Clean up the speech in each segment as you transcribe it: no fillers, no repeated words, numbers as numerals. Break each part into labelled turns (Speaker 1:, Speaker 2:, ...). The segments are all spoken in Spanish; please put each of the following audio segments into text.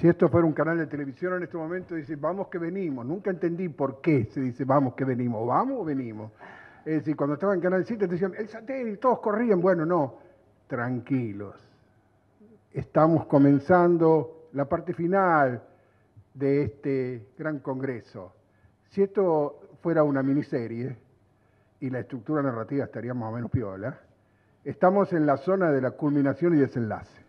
Speaker 1: Si esto fuera un canal de televisión en este momento, dice, vamos que venimos. Nunca entendí por qué se dice, vamos que venimos. ¿Vamos o venimos? Es decir, cuando estaba en Canal 7 te decían, el satélite, todos corrían. Bueno, no, tranquilos. Estamos comenzando la parte final de este gran congreso. Si esto fuera una miniserie, y la estructura narrativa estaría más o menos piola, estamos en la zona de la culminación y desenlace.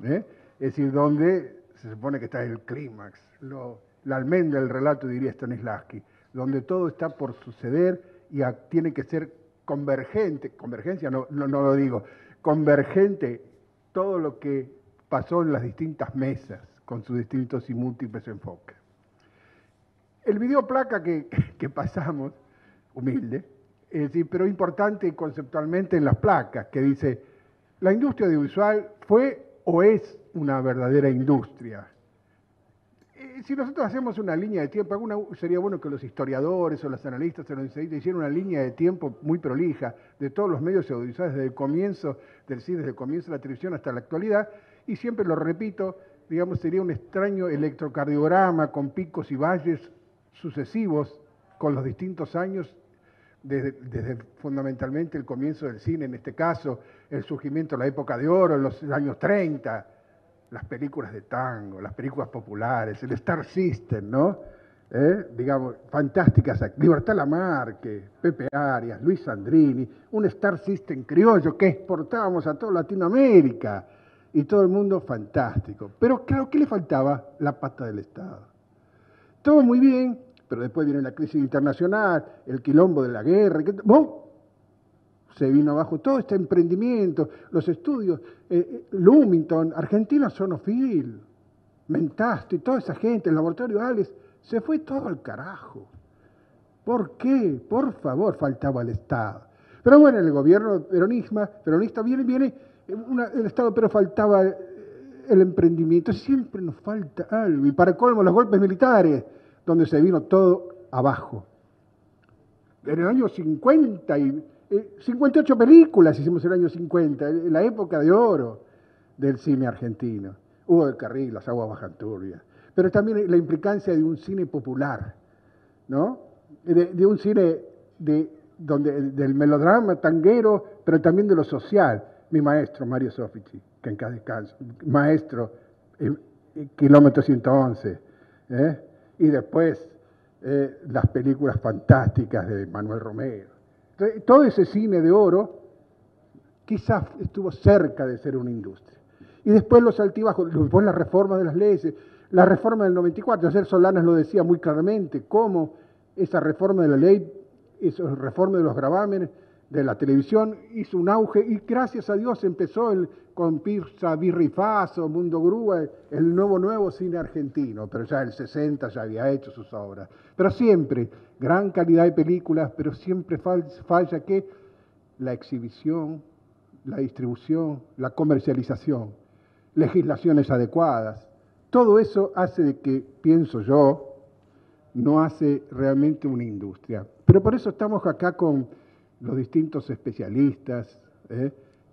Speaker 1: Es decir, donde se supone que está el clímax, la almendra del relato, diría Stanislavski, donde todo está por suceder y tiene que ser convergente, convergencia no lo digo, convergente todo lo que pasó en las distintas mesas, con sus distintos y múltiples enfoques. El video placa que pasamos, humilde, es decir, pero importante conceptualmente en las placas, que dice, la industria audiovisual fue o es una verdadera industria. Si nosotros hacemos una línea de tiempo, sería bueno que los historiadores o los analistas o los ensayistas hicieran una línea de tiempo muy prolija de todos los medios audiovisuales desde el comienzo del cine, desde el comienzo de la televisión hasta la actualidad, y siempre lo repito, digamos, sería un extraño electrocardiograma con picos y valles sucesivos con los distintos años, desde fundamentalmente el comienzo del cine, en este caso, el surgimiento de la época de oro, en los años 30, las películas de tango, las películas populares, el Star System, ¿no? Digamos, fantásticas, Libertad Lamarque, Pepe Arias, Luis Sandrini, un Star System criollo que exportábamos a toda Latinoamérica y todo el mundo fantástico. Pero claro, ¿qué le faltaba? La pata del Estado. Todo muy bien, pero después viene la crisis internacional, el quilombo de la guerra, se vino abajo todo este emprendimiento, los estudios, Lumington, Argentina Sonofil, Mentasti, toda esa gente, el laboratorio Alex, se fue todo al carajo. ¿Por qué? Por favor, faltaba el Estado. Pero bueno, el gobierno peronista viene el Estado, pero faltaba el emprendimiento. Siempre nos falta algo. Y para colmo, los golpes militares, donde se vino todo abajo. En el año 50, 58 películas hicimos en el año 50, en la época de oro del cine argentino. Hugo del Carril, Las aguas bajan turbias. Pero también la implicancia de un cine popular, ¿no? De un cine del melodrama tanguero, pero también de lo social. Mi maestro, Mario Soffici, que en cada descanso, maestro, Kilómetro 111, y después las películas fantásticas de Manuel Romero. Entonces, todo ese cine de oro quizás estuvo cerca de ser una industria. Y después los altibajos, después la reforma de las leyes, la reforma del 94, ayer Solanas lo decía muy claramente, cómo esa reforma de la ley, esa reforma de los gravámenes, de la televisión, hizo un auge y gracias a Dios empezó con Pizza, Birra y Faso, Mundo Grúa, el nuevo cine argentino, pero ya el 60 ya había hecho sus obras. Pero siempre, gran calidad de películas, pero siempre falla que la exhibición, la distribución, la comercialización, legislaciones adecuadas. Todo eso hace de que, pienso yo, no hace realmente una industria. Pero por eso estamos acá con los distintos especialistas,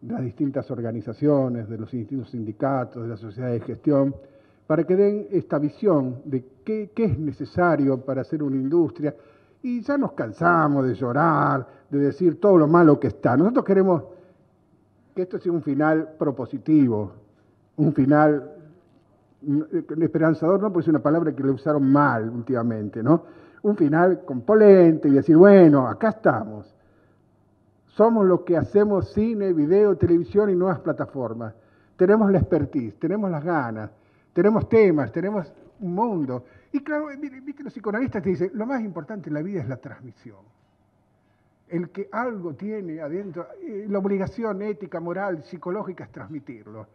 Speaker 1: las distintas organizaciones, de los distintos sindicatos, de la sociedad de gestión, para que den esta visión de qué es necesario para hacer una industria. Y ya nos cansamos de llorar, de decir todo lo malo que está. Nosotros queremos que esto sea un final propositivo, un final esperanzador, no, porque es una palabra que le usaron mal últimamente, ¿no? Un final compolente y decir, bueno, acá estamos. Somos los que hacemos cine, video, televisión y nuevas plataformas. Tenemos la expertise, tenemos las ganas, tenemos temas, tenemos un mundo. Y claro, viste, los psicoanalistas te dicen, lo más importante en la vida es la transmisión. El que algo tiene adentro, la obligación ética, moral, psicológica es transmitirlo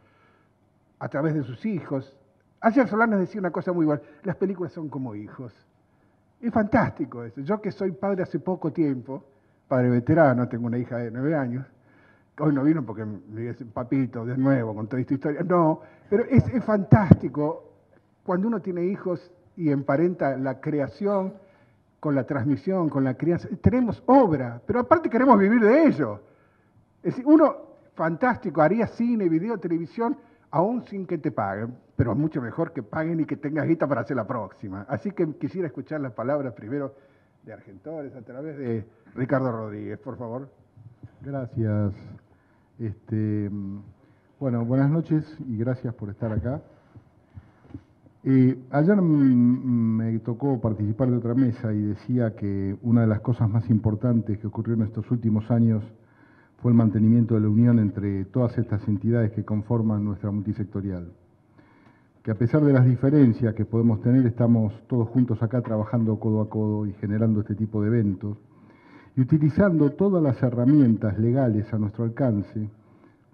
Speaker 1: a través de sus hijos. Ayer Solanas decía una cosa muy buena, las películas son como hijos. Es fantástico eso. Yo que soy padre hace poco tiempo, padre veterano, tengo una hija de 9 años, hoy no vino porque me dice papito de nuevo con toda esta historia, no, pero es fantástico cuando uno tiene hijos y emparenta la creación con la transmisión, con la crianza. Tenemos obra, pero aparte queremos vivir de ello. Es decir, uno, fantástico, haría cine, video, televisión, aún sin que te paguen, pero es mucho mejor que paguen y que tengas guita para hacer la próxima. Así que quisiera escuchar las palabras primero de Argentores a través de Ricardo Rodríguez, por favor.
Speaker 2: Gracias. Bueno, buenas noches y gracias por estar acá. Ayer me tocó participar de otra mesa y decía que una de las cosas más importantes que ocurrió en estos últimos años fue el mantenimiento de la unión entre todas estas entidades que conforman nuestra multisectorial. Que a pesar de las diferencias que podemos tener, estamos todos juntos acá trabajando codo a codo y generando este tipo de eventos y utilizando todas las herramientas legales a nuestro alcance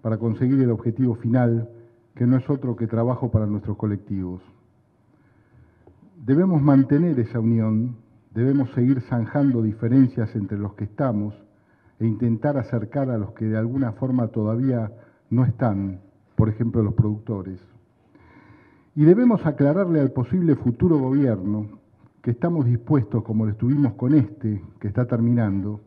Speaker 2: para conseguir el objetivo final, que no es otro que trabajo para nuestros colectivos. Debemos mantener esa unión, debemos seguir zanjando diferencias entre los que estamos e intentar acercar a los que de alguna forma todavía no están, por ejemplo los productores. Y debemos aclararle al posible futuro gobierno que estamos dispuestos, como lo estuvimos con este, que está terminando,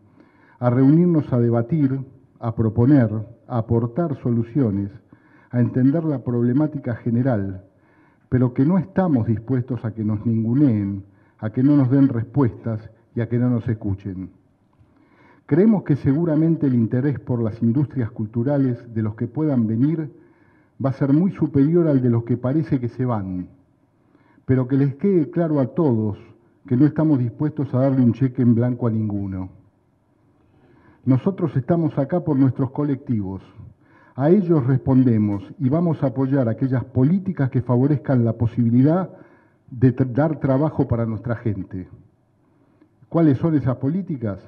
Speaker 2: a reunirnos a debatir, a proponer, a aportar soluciones, a entender la problemática general, pero que no estamos dispuestos a que nos ninguneen, a que no nos den respuestas y a que no nos escuchen. Creemos que seguramente el interés por las industrias culturales de los que puedan venir va a ser muy superior al de los que parece que se van, pero que les quede claro a todos que no estamos dispuestos a darle un cheque en blanco a ninguno. Nosotros estamos acá por nuestros colectivos. A ellos respondemos y vamos a apoyar aquellas políticas que favorezcan la posibilidad de dar trabajo para nuestra gente. ¿Cuáles son esas políticas?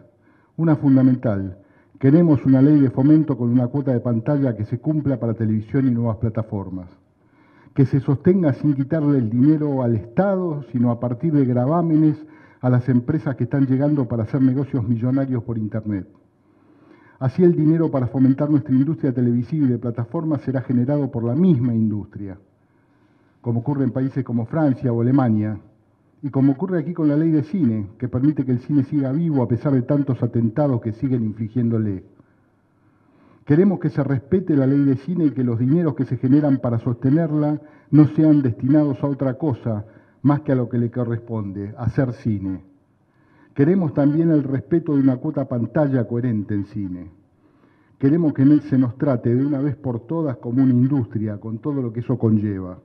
Speaker 2: Una fundamental. Queremos una ley de fomento con una cuota de pantalla que se cumpla para televisión y nuevas plataformas. Que se sostenga sin quitarle el dinero al Estado, sino a partir de gravámenes a las empresas que están llegando para hacer negocios millonarios por Internet. Así el dinero para fomentar nuestra industria televisiva y de plataformas será generado por la misma industria, como ocurre en países como Francia o Alemania, y como ocurre aquí con la ley de cine, que permite que el cine siga vivo a pesar de tantos atentados que siguen infligiéndole. Queremos que se respete la ley de cine y que los dineros que se generan para sostenerla no sean destinados a otra cosa más que a lo que le corresponde, hacer cine. Queremos también el respeto de una cuota pantalla coherente en cine. Queremos que se nos trate de una vez por todas como una industria, con todo lo que eso conlleva.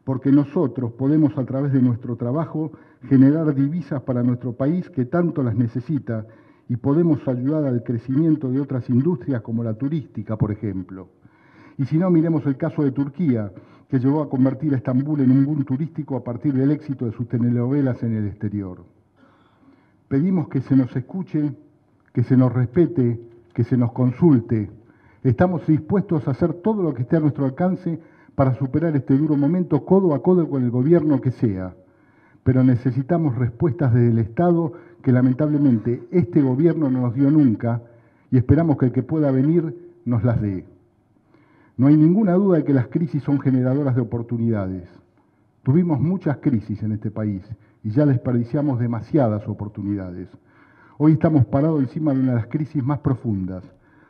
Speaker 2: Porque nosotros podemos, a través de nuestro trabajo, generar divisas para nuestro país que tanto las necesita y podemos ayudar al crecimiento de otras industrias como la turística, por ejemplo. Y si no, miremos el caso de Turquía, que llegó a convertir a Estambul en un boom turístico a partir del éxito de sus telenovelas en el exterior. Pedimos que se nos escuche, que se nos respete, que se nos consulte. Estamos dispuestos a hacer todo lo que esté a nuestro alcance para superar este duro momento codo a codo con el gobierno que sea. Pero necesitamos respuestas desde el Estado que lamentablemente este gobierno no nos dio nunca y esperamos que el que pueda venir nos las dé. No hay ninguna duda de que las crisis son generadoras de oportunidades. Tuvimos muchas crisis en este país y ya desperdiciamos demasiadas oportunidades. Hoy estamos parados encima de una de las crisis más profundas.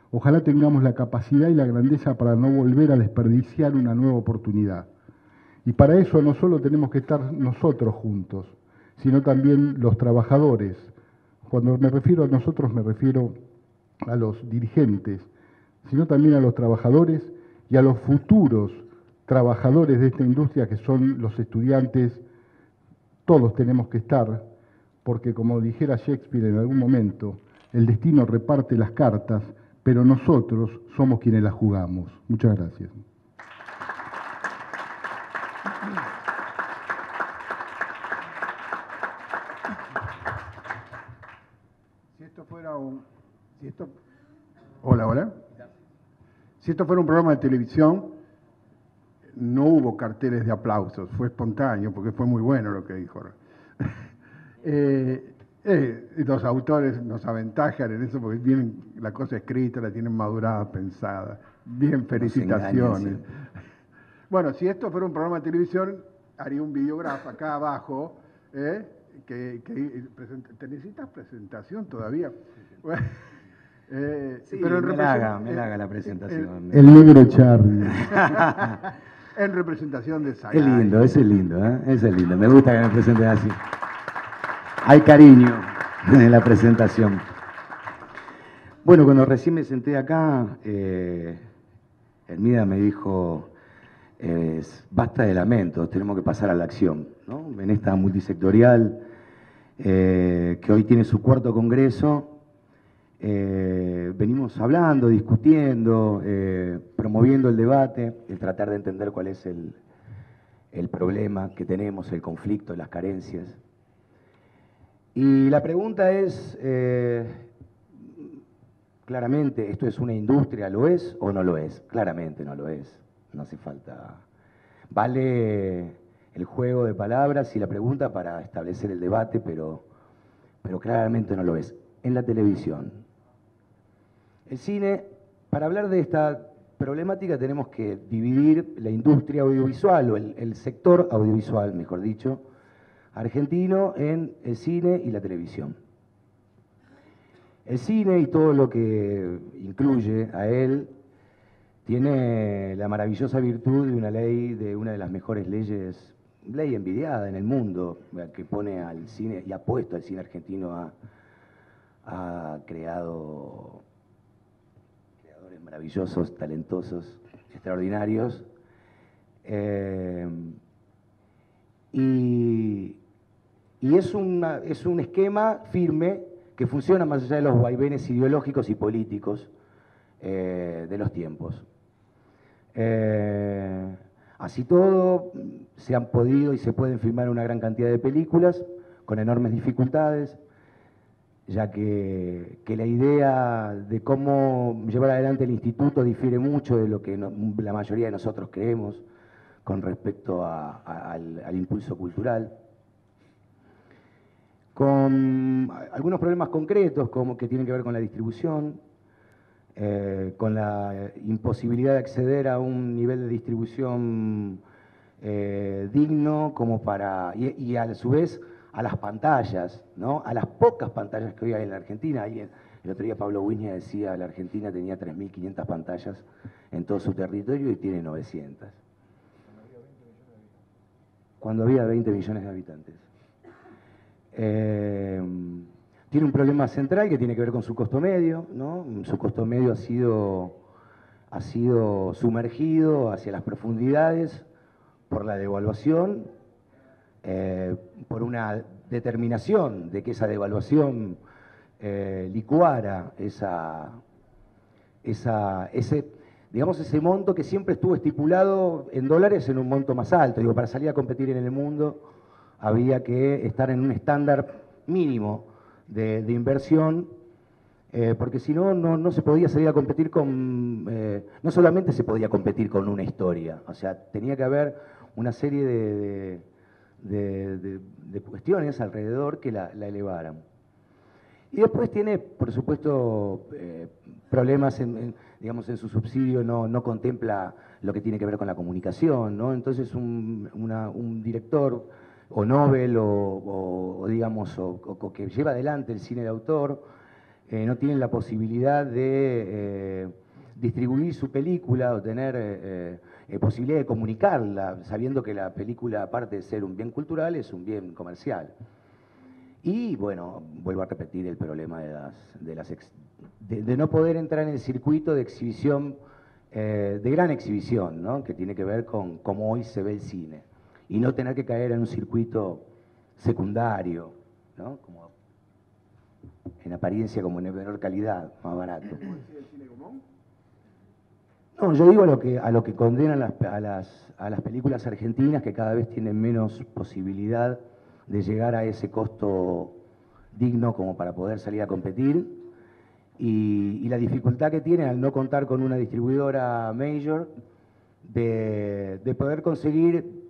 Speaker 2: Ojalá tengamos la capacidad y la grandeza para no volver a desperdiciar una nueva oportunidad. Y para eso no solo tenemos que estar nosotros juntos, sino también los trabajadores. Cuando me refiero a nosotros me refiero a los dirigentes, sino también a los trabajadores y a los futuros trabajadores de esta industria que son los estudiantes. Todos tenemos que estar, porque como dijera Shakespeare en algún momento, el destino reparte las cartas, pero nosotros somos quienes las jugamos. Muchas gracias.
Speaker 1: Si esto fuera un... Hola. Si esto fuera un programa de televisión, no hubo carteles de aplausos, fue espontáneo, porque fue muy bueno lo que dijo. Los autores nos aventajan en eso porque tienen la cosa escrita, la tienen madurada, pensada. Bien, felicitaciones. Bueno, si esto fuera un programa de televisión, haría un videógrafo acá abajo, ¿te necesitas presentación todavía?
Speaker 3: Sí, pero me la haga la presentación.
Speaker 2: El negro Charlie.
Speaker 1: En representación de Sagay.
Speaker 3: Es lindo, eso es lindo, ¿eh? Eso es lindo. Me gusta que me presenten así. Hay cariño en la presentación. Bueno, cuando recién me senté acá, Hermida me dijo, basta de lamentos, tenemos que pasar a la acción, ¿no? En esta multisectorial que hoy tiene su cuarto congreso, venimos hablando, discutiendo, promoviendo el debate, el tratar de entender cuál es el problema que tenemos, el conflicto, las carencias. Y la pregunta es, claramente, ¿esto es una industria? ¿Lo es o no lo es? Claramente no lo es. No hace falta. Vale el juego de palabras y la pregunta para establecer el debate, pero claramente no lo es. En la televisión. El cine, para hablar de esta problemática tenemos que dividir la industria audiovisual, o el sector audiovisual, mejor dicho, argentino, en el cine y la televisión. El cine y todo lo que incluye a él tiene la maravillosa virtud de una ley, de una de las mejores leyes, ley envidiada en el mundo, que pone al cine y ha puesto al cine argentino, ha creado creadores maravillosos, talentosos, extraordinarios. Y es un esquema firme que funciona más allá de los vaivenes ideológicos y políticos de los tiempos. Así todo, se han podido y se pueden filmar una gran cantidad de películas con enormes dificultades, ya que la idea de cómo llevar adelante el instituto difiere mucho de lo que la mayoría de nosotros creemos con respecto al impulso cultural, con algunos problemas concretos como que tienen que ver con la distribución, con la imposibilidad de acceder a un nivel de distribución digno como para, y a su vez a las pantallas, ¿no? A las pocas pantallas que hoy hay en la Argentina. El otro día Pablo Wiña decía que la Argentina tenía 3.500 pantallas en todo su territorio y tiene 900. Cuando había 20 millones de habitantes. Tiene un problema central que tiene que ver con su costo medio, ¿no? Su costo medio ha sido sumergido hacia las profundidades por la devaluación, por una determinación de que esa devaluación licuara ese monto que siempre estuvo estipulado en dólares en un monto más alto. Digo, para salir a competir en el mundo había que estar en un estándar mínimo de inversión, porque si no, no se podía salir a competir con, no solamente se podía competir con una historia, o sea, tenía que haber una serie de cuestiones alrededor que la elevaran. Y después tiene, por supuesto, problemas, digamos, en su subsidio no contempla lo que tiene que ver con la comunicación, ¿no? Entonces un director o Nobel o digamos, o que lleva adelante el cine de autor, no tienen la posibilidad de distribuir su película o tener posibilidad de comunicarla, sabiendo que la película, aparte de ser un bien cultural, es un bien comercial. Y bueno, vuelvo a repetir el problema de no poder entrar en el circuito de exhibición, de gran exhibición, ¿no? Que tiene que ver con cómo hoy se ve el cine. Y no tener que caer en un circuito secundario, ¿no? Como en apariencia como de menor calidad, más barato. No, yo digo a lo que condenan a las películas argentinas, que cada vez tienen menos posibilidad de llegar a ese costo digno como para poder salir a competir, y la dificultad que tienen al no contar con una distribuidora major de poder conseguir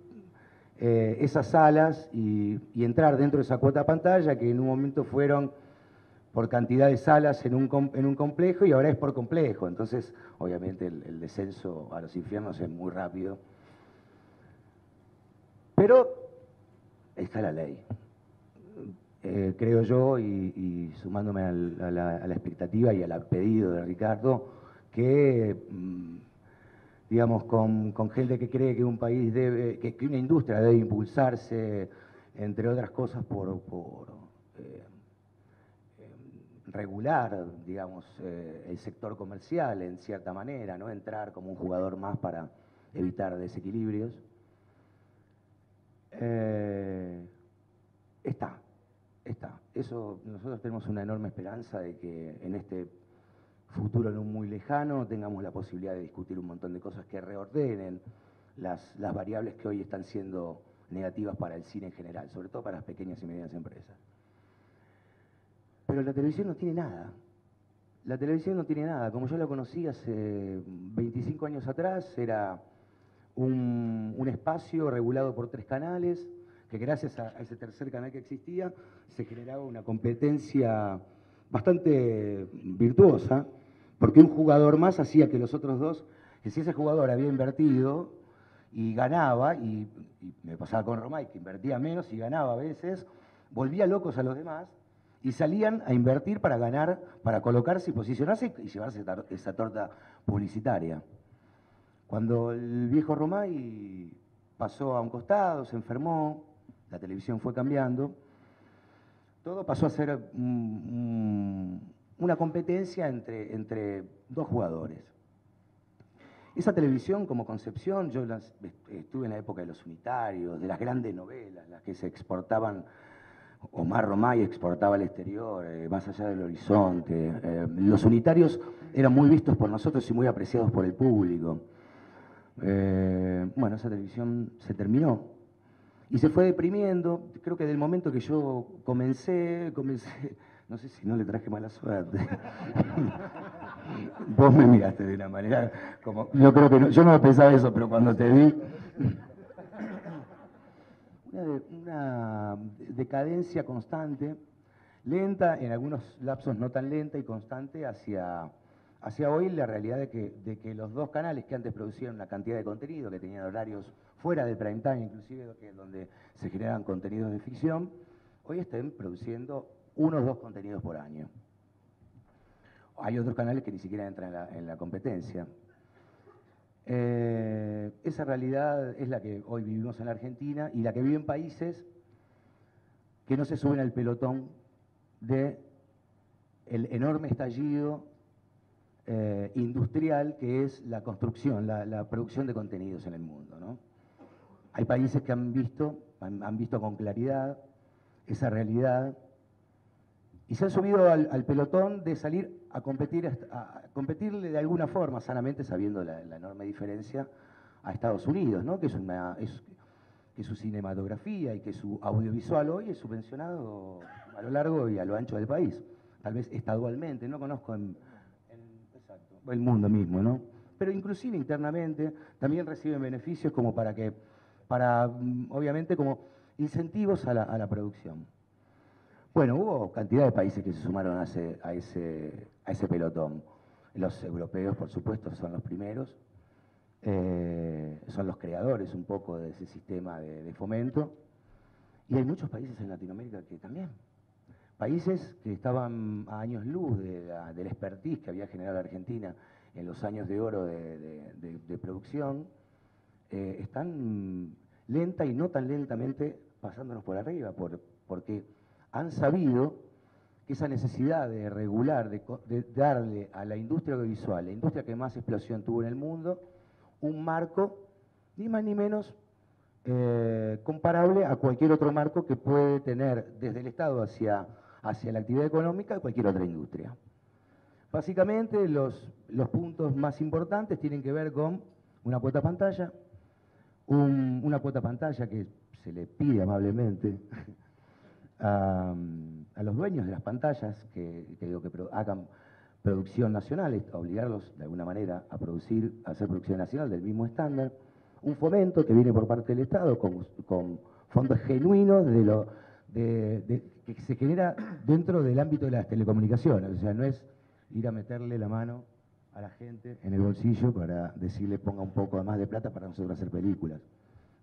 Speaker 3: esas salas y entrar dentro de esa cuota pantalla, que en un momento fueron por cantidad de salas en un complejo y ahora es por complejo. Entonces, obviamente, el descenso a los infiernos es muy rápido. Pero está la ley. Creo yo, y sumándome a la expectativa y al pedido de Ricardo, que digamos, con gente que cree que un país debe, que una industria debe impulsarse, entre otras cosas, por regular, digamos, el sector comercial en cierta manera, no entrar como un jugador más para evitar desequilibrios. Está. Eso, nosotros tenemos una enorme esperanza de que en este futuro no muy lejano tengamos la posibilidad de discutir un montón de cosas que reordenen las variables que hoy están siendo negativas para el cine en general, sobre todo para las pequeñas y medianas empresas. Pero la televisión no tiene nada. La televisión no tiene nada. Como yo la conocí hace 25 años atrás, era un espacio regulado por 3 canales, que gracias a ese tercer canal que existía, se generaba una competencia bastante virtuosa, porque un jugador más hacía que los otros dos, que si ese jugador había invertido y ganaba, y me pasaba con Romay, que invertía menos y ganaba a veces, volvía locos a los demás, y salían a invertir para ganar, para colocarse y posicionarse y llevarse esa torta publicitaria. Cuando el viejo Romay pasó a un costado, se enfermó, la televisión fue cambiando, todo pasó a ser una competencia entre 2 jugadores. Esa televisión como concepción, yo estuve en la época de los unitarios, de las grandes novelas, las que se exportaban. Omar Romay exportaba al exterior, más allá del horizonte. Los unitarios eran muy vistos por nosotros y muy apreciados por el público. Bueno, esa televisión se terminó y se fue deprimiendo. Creo que del momento que yo comencé, no sé si no le traje mala suerte. Vos me miraste de una manera como, yo creo que no, yo no pensaba eso, pero cuando te vi... Una decadencia constante, lenta, en algunos lapsos no tan lenta y constante, hacia hoy la realidad de que los 2 canales que antes producían una cantidad de contenido, que tenían horarios fuera del prime time, inclusive donde se generan contenidos de ficción, hoy estén produciendo 1 o 2 contenidos por año. Hay otros canales que ni siquiera entran en la competencia. Esa realidad es la que hoy vivimos en la Argentina y la que viven países que no se suben al pelotón del enorme estallido industrial que es la construcción, la producción de contenidos en el mundo, ¿no? Hay países que han visto con claridad esa realidad y se han subido al pelotón de salir a competirle de alguna forma, sanamente, sabiendo la enorme diferencia a Estados Unidos, ¿no? Que su cinematografía y que su audiovisual hoy es subvencionado a lo largo y a lo ancho del país, tal vez estadualmente, no conozco exacto, el mundo mismo, ¿no? Pero inclusive internamente también reciben beneficios como obviamente, como incentivos a la producción. Bueno, hubo cantidad de países que se sumaron a ese pelotón. Los europeos, por supuesto, son los primeros. Son los creadores un poco de ese sistema de fomento. Y hay muchos países en Latinoamérica que también. Países que estaban a años luz del expertise que había generado la Argentina en los años de oro de producción, están lenta y no tan lentamente pasándonos por arriba, porque han sabido que esa necesidad de regular, de darle a la industria audiovisual, la industria que más explosión tuvo en el mundo, un marco ni más ni menos comparable a cualquier otro marco que puede tener desde el Estado hacia la actividad económica de cualquier otra industria. Básicamente los puntos más importantes tienen que ver con una cuota pantalla, una cuota pantalla que se le pide amablemente a los dueños de las pantallas que hagan producción nacional, obligarlos de alguna manera a hacer producción nacional del mismo estándar, un fomento que viene por parte del Estado con fondos genuinos que se genera dentro del ámbito de las telecomunicaciones, o sea, no es ir a meterle la mano a la gente en el bolsillo para decirle ponga un poco más de plata para nosotros hacer películas,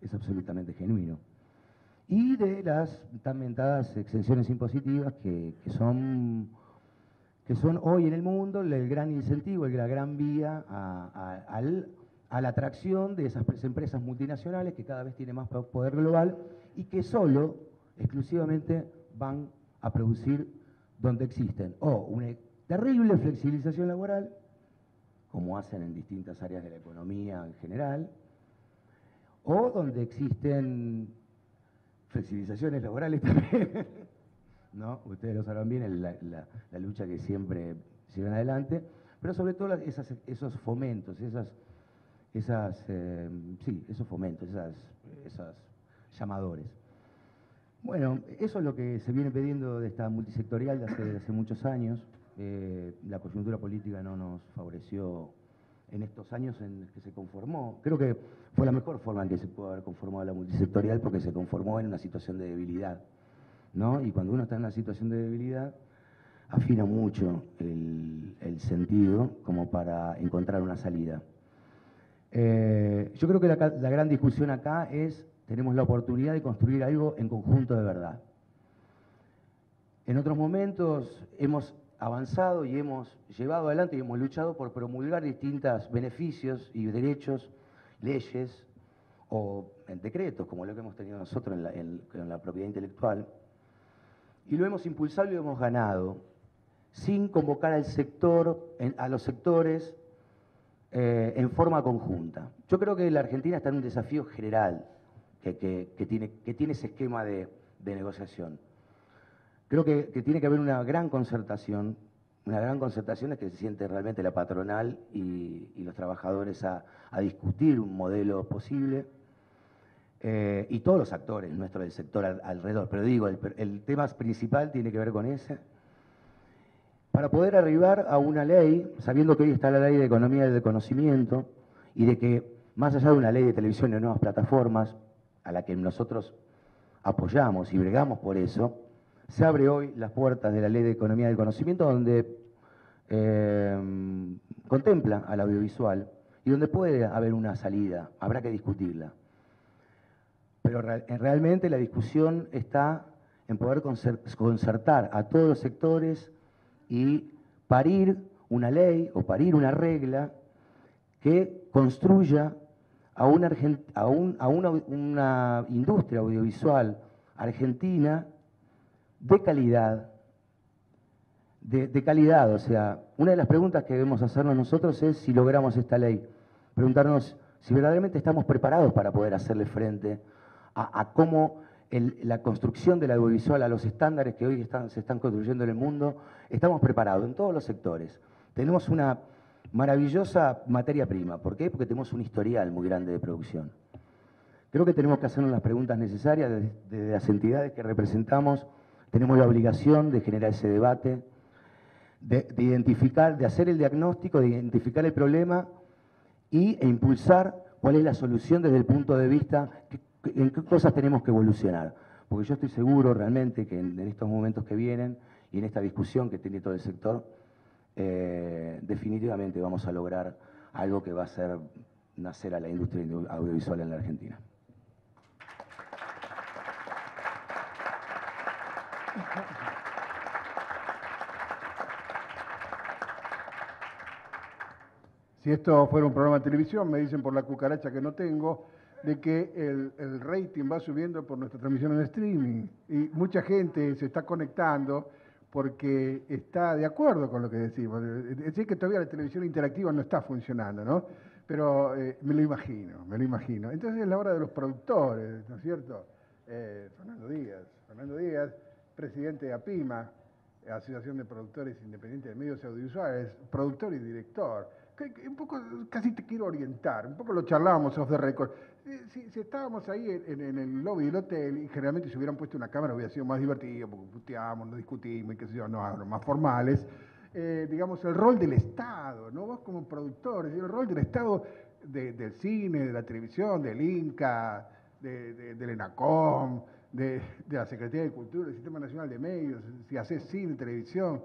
Speaker 3: es absolutamente genuino. Y de las tan mentadas exenciones impositivas que son hoy en el mundo el gran incentivo, la gran vía a a la atracción de esas empresas multinacionales que cada vez tienen más poder global y que solo, exclusivamente, van a producir donde existen o una terrible flexibilización laboral, como hacen en distintas áreas de la economía en general, o donde existen flexibilizaciones laborales también, ¿no? Ustedes lo sabrán bien, la lucha que siempre llevan adelante, pero sobre todo esos fomentos, esos fomentos, esos llamadores. Bueno, eso es lo que se viene pidiendo de esta multisectorial de hace muchos años. La coyuntura política no nos favoreció en estos años en que se conformó. Creo que fue la mejor forma en que se pudo haber conformado la multisectorial porque se conformó en una situación de debilidad, ¿no? Y cuando uno está en una situación de debilidad, afina mucho el sentido como para encontrar una salida. Yo creo que la gran discusión acá es, tenemos la oportunidad de construir algo en conjunto de verdad. En otros momentos hemos avanzado y hemos llevado adelante y hemos luchado por promulgar distintos beneficios y derechos, leyes o en decretos, como lo que hemos tenido nosotros en la propiedad intelectual, y lo hemos impulsado y lo hemos ganado, sin convocar al sector, a los sectores en forma conjunta. Yo creo que la Argentina está en un desafío general que tiene ese esquema de negociación. Creo que tiene que haber una gran concertación es que se siente realmente la patronal y los trabajadores a discutir un modelo posible, y todos los actores nuestros del sector alrededor. Pero digo, el tema principal tiene que ver con ese. Para poder arribar a una ley, sabiendo que hoy está la ley de economía del conocimiento y de que más allá de una ley de televisión y de nuevas plataformas, a la que nosotros apoyamos y bregamos por eso, se abre hoy las puertas de la ley de economía del conocimiento donde contempla al audiovisual y donde puede haber una salida, habrá que discutirla. Pero realmente la discusión está en poder concertar a todos los sectores y parir una ley o parir una regla que construya a una industria audiovisual argentina de calidad, de calidad. O sea, una de las preguntas que debemos hacernos nosotros es si logramos esta ley. Preguntarnos si verdaderamente estamos preparados para poder hacerle frente a cómo la construcción del audiovisual, a los estándares que hoy se están construyendo en el mundo, estamos preparados en todos los sectores. Tenemos una maravillosa materia prima. ¿Por qué? Porque tenemos un historial muy grande de producción. Creo que tenemos que hacernos las preguntas necesarias desde las entidades que representamos. Tenemos la obligación de generar ese debate, de identificar, de hacer el diagnóstico, de identificar el problema e impulsar cuál es la solución desde el punto de vista en qué cosas tenemos que evolucionar. Porque yo estoy seguro realmente que en estos momentos que vienen y en esta discusión que tiene todo el sector, definitivamente vamos a lograr algo que va a hacer nacer a la industria audiovisual en la Argentina.
Speaker 1: Si esto fuera un programa de televisión, me dicen por la cucaracha que no tengo, de que el rating va subiendo por nuestra transmisión en streaming. Y mucha gente se está conectando porque está de acuerdo con lo que decimos. Es decir, que todavía la televisión interactiva no está funcionando, ¿no? Pero me lo imagino. Entonces es la hora de los productores, ¿no es cierto? Fernando Díaz, presidente de APIMA, Asociación de Productores Independientes de Medios Audiovisuales, productor y director. Un poco, casi te quiero orientar, un poco lo charlábamos off the record. Si estábamos ahí en el lobby del hotel y generalmente si hubieran puesto una cámara hubiera sido más divertido, porque puteamos, no discutimos y qué sé yo, no, más formales. Digamos, el rol del Estado, ¿no? Vos como productor, el rol del Estado del cine, de la televisión, del INCA, del ENACOM, de la Secretaría de Cultura, del Sistema Nacional de Medios, si haces cine, televisión.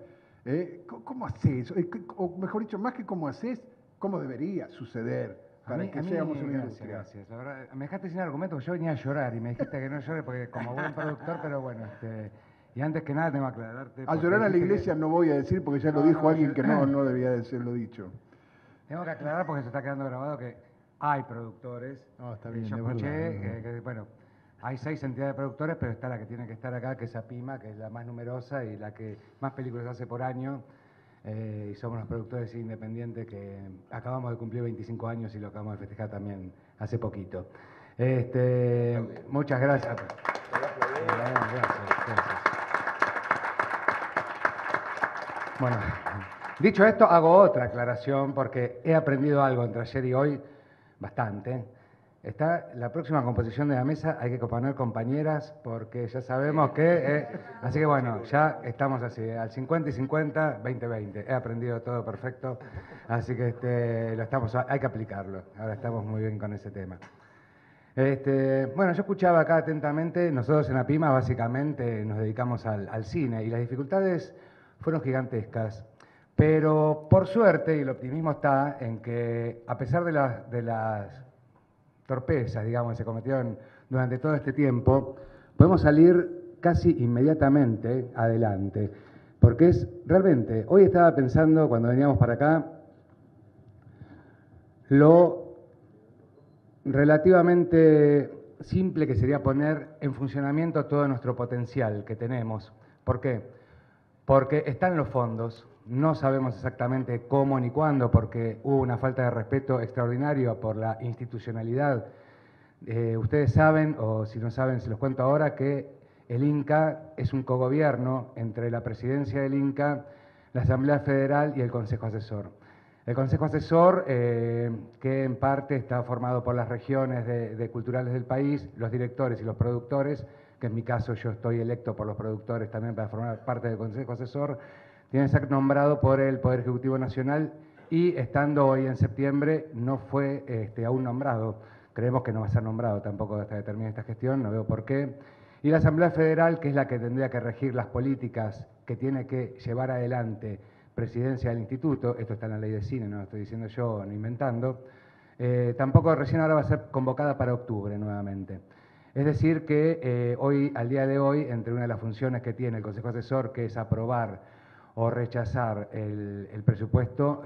Speaker 1: ¿Cómo haces? O mejor dicho, más que cómo haces, ¿cómo debería suceder para que seamos una industria?
Speaker 4: Gracias. La verdad, me dejaste sin argumento, yo venía a llorar y me dijiste que no llore porque como buen productor, pero bueno, y antes que nada tengo que aclararte.
Speaker 1: A llorar a la iglesia no voy a decir porque ya lo dijo alguien que no debía de serlo dicho.
Speaker 4: Tengo que aclarar porque se está quedando grabado que hay productores.
Speaker 1: No, está bien,
Speaker 4: Yo
Speaker 1: es
Speaker 4: escuché
Speaker 1: verdad.
Speaker 4: que, bueno, hay 6 entidades de productores, pero está la que tiene que estar acá, que es APIMA, que es la más numerosa y la que más películas hace por año. Y somos los productores independientes que acabamos de cumplir 25 años y lo acabamos de festejar también hace poquito. Muchas gracias. Gracias. Bueno, dicho esto, hago otra aclaración porque he aprendido algo entre ayer y hoy, bastante. Está la próxima composición de la mesa, hay que poner compañeras porque ya sabemos que... así que bueno, ya estamos así, al 50 y 50, 20-20. He aprendido todo perfecto, así que hay que aplicarlo. Ahora estamos muy bien con ese tema. Bueno, yo escuchaba acá atentamente, nosotros en APIMA básicamente nos dedicamos al cine y las dificultades fueron gigantescas, pero por suerte, y el optimismo está en que a pesar de las torpezas, digamos, que se cometieron durante todo este tiempo, podemos salir casi inmediatamente adelante, porque es realmente, hoy estaba pensando cuando veníamos para acá, lo relativamente simple que sería poner en funcionamiento todo nuestro potencial que tenemos. ¿Por qué? Porque están los fondos, no sabemos exactamente cómo ni cuándo, porque hubo una falta de respeto extraordinario por la institucionalidad. Ustedes saben, o si no saben, se los cuento ahora, que el INCA es un cogobierno entre la presidencia del INCA, la Asamblea Federal y el Consejo Asesor. El Consejo Asesor, que en parte está formado por las regiones culturales del país, los directores y los productores, que en mi caso yo estoy electo por los productores también para formar parte del Consejo Asesor, tiene que ser nombrado por el Poder Ejecutivo Nacional y estando hoy en septiembre no fue aún nombrado. Creemos que no va a ser nombrado tampoco hasta que termine esta gestión, no veo por qué. Y la Asamblea Federal, que es la que tendría que regir las políticas que tiene que llevar adelante presidencia del instituto, esto está en la ley de cine, no lo estoy diciendo yo, no inventando, tampoco recién ahora va a ser convocada para octubre nuevamente. Es decir que hoy, al día de hoy, entre una de las funciones que tiene el Consejo Asesor, que es aprobar o rechazar el presupuesto,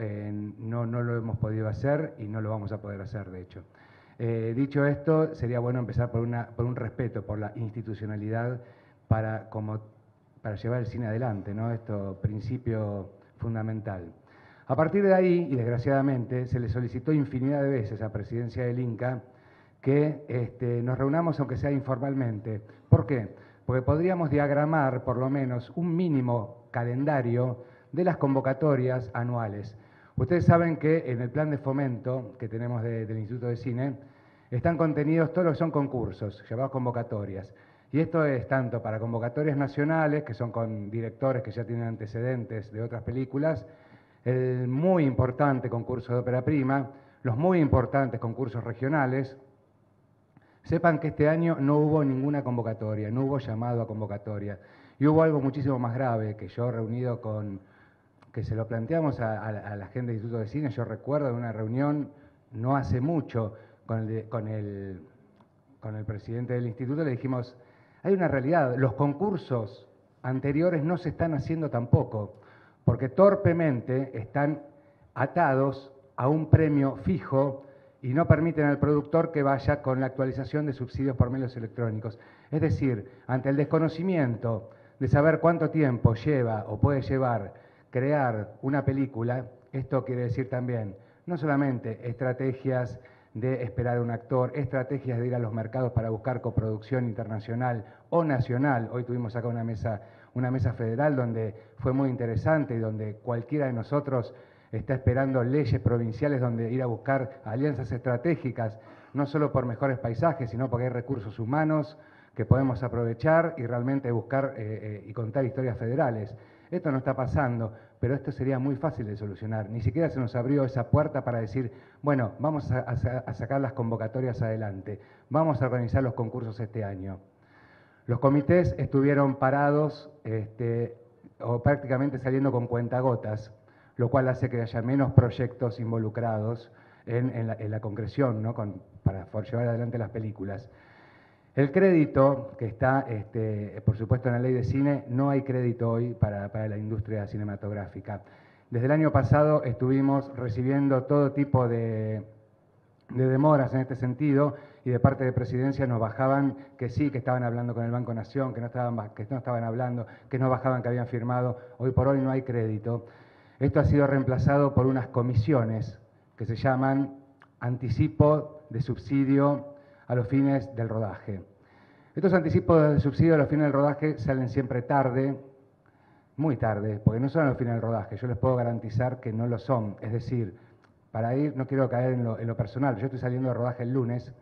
Speaker 4: no lo hemos podido hacer y no lo vamos a poder hacer, de hecho. Dicho esto, sería bueno empezar por un respeto por la institucionalidad para llevar el cine adelante, ¿no? Esto, principio fundamental. A partir de ahí, y desgraciadamente, se le solicitó infinidad de veces a Presidencia del INCA que nos reunamos, aunque sea informalmente. ¿Por qué? Porque podríamos diagramar, por lo menos, un mínimo calendario de las convocatorias anuales. Ustedes saben que en el plan de fomento que tenemos del Instituto de Cine están contenidos todos los que son concursos, llamados convocatorias. Y esto es tanto para convocatorias nacionales, que son con directores que ya tienen antecedentes de otras películas, el muy importante concurso de ópera prima, los muy importantes concursos regionales. Sepan que este año no hubo ninguna convocatoria, no hubo llamado a convocatoria. Y hubo algo muchísimo más grave, que yo reunido que se lo planteamos a la gente del Instituto de Cine, yo recuerdo en una reunión no hace mucho con el presidente del instituto, le dijimos, hay una realidad, los concursos anteriores no se están haciendo tampoco, porque torpemente están atados a un premio fijo y no permiten al productor que vaya con la actualización de subsidios por medios electrónicos. Es decir, ante el desconocimiento de saber cuánto tiempo lleva o puede llevar crear una película, esto quiere decir también no solamente estrategias de esperar a un actor, estrategias de ir a los mercados para buscar coproducción internacional o nacional. Hoy tuvimos acá una mesa federal donde fue muy interesante y donde cualquiera de nosotros está esperando leyes provinciales donde ir a buscar alianzas estratégicas, no solo por mejores paisajes, sino porque hay recursos humanos que podemos aprovechar y realmente buscar y contar historias federales. Esto no está pasando, pero esto sería muy fácil de solucionar. Ni siquiera se nos abrió esa puerta para decir, bueno, vamos a sacar las convocatorias adelante, vamos a organizar los concursos este año. Los comités estuvieron parados o prácticamente saliendo con cuentagotas, lo cual hace que haya menos proyectos involucrados en la concreción, ¿no? para llevar adelante las películas. El crédito, que está, por supuesto, en la ley de cine, no hay crédito hoy para la industria cinematográfica. Desde el año pasado estuvimos recibiendo todo tipo de de demoras en este sentido, y de parte de Presidencia nos bajaban que sí, que estaban hablando con el Banco Nación, que no estaban hablando, que nos bajaban que habían firmado. Hoy por hoy no hay crédito. Esto ha sido reemplazado por unas comisiones que se llaman anticipo de subsidio a los fines del rodaje. Estos anticipos de subsidio a los fines del rodaje salen siempre tarde, muy tarde, porque no son a los fines del rodaje. Yo les puedo garantizar que no lo son. Es decir, para ir, no quiero caer en lo personal, yo estoy saliendo de rodaje el lunes,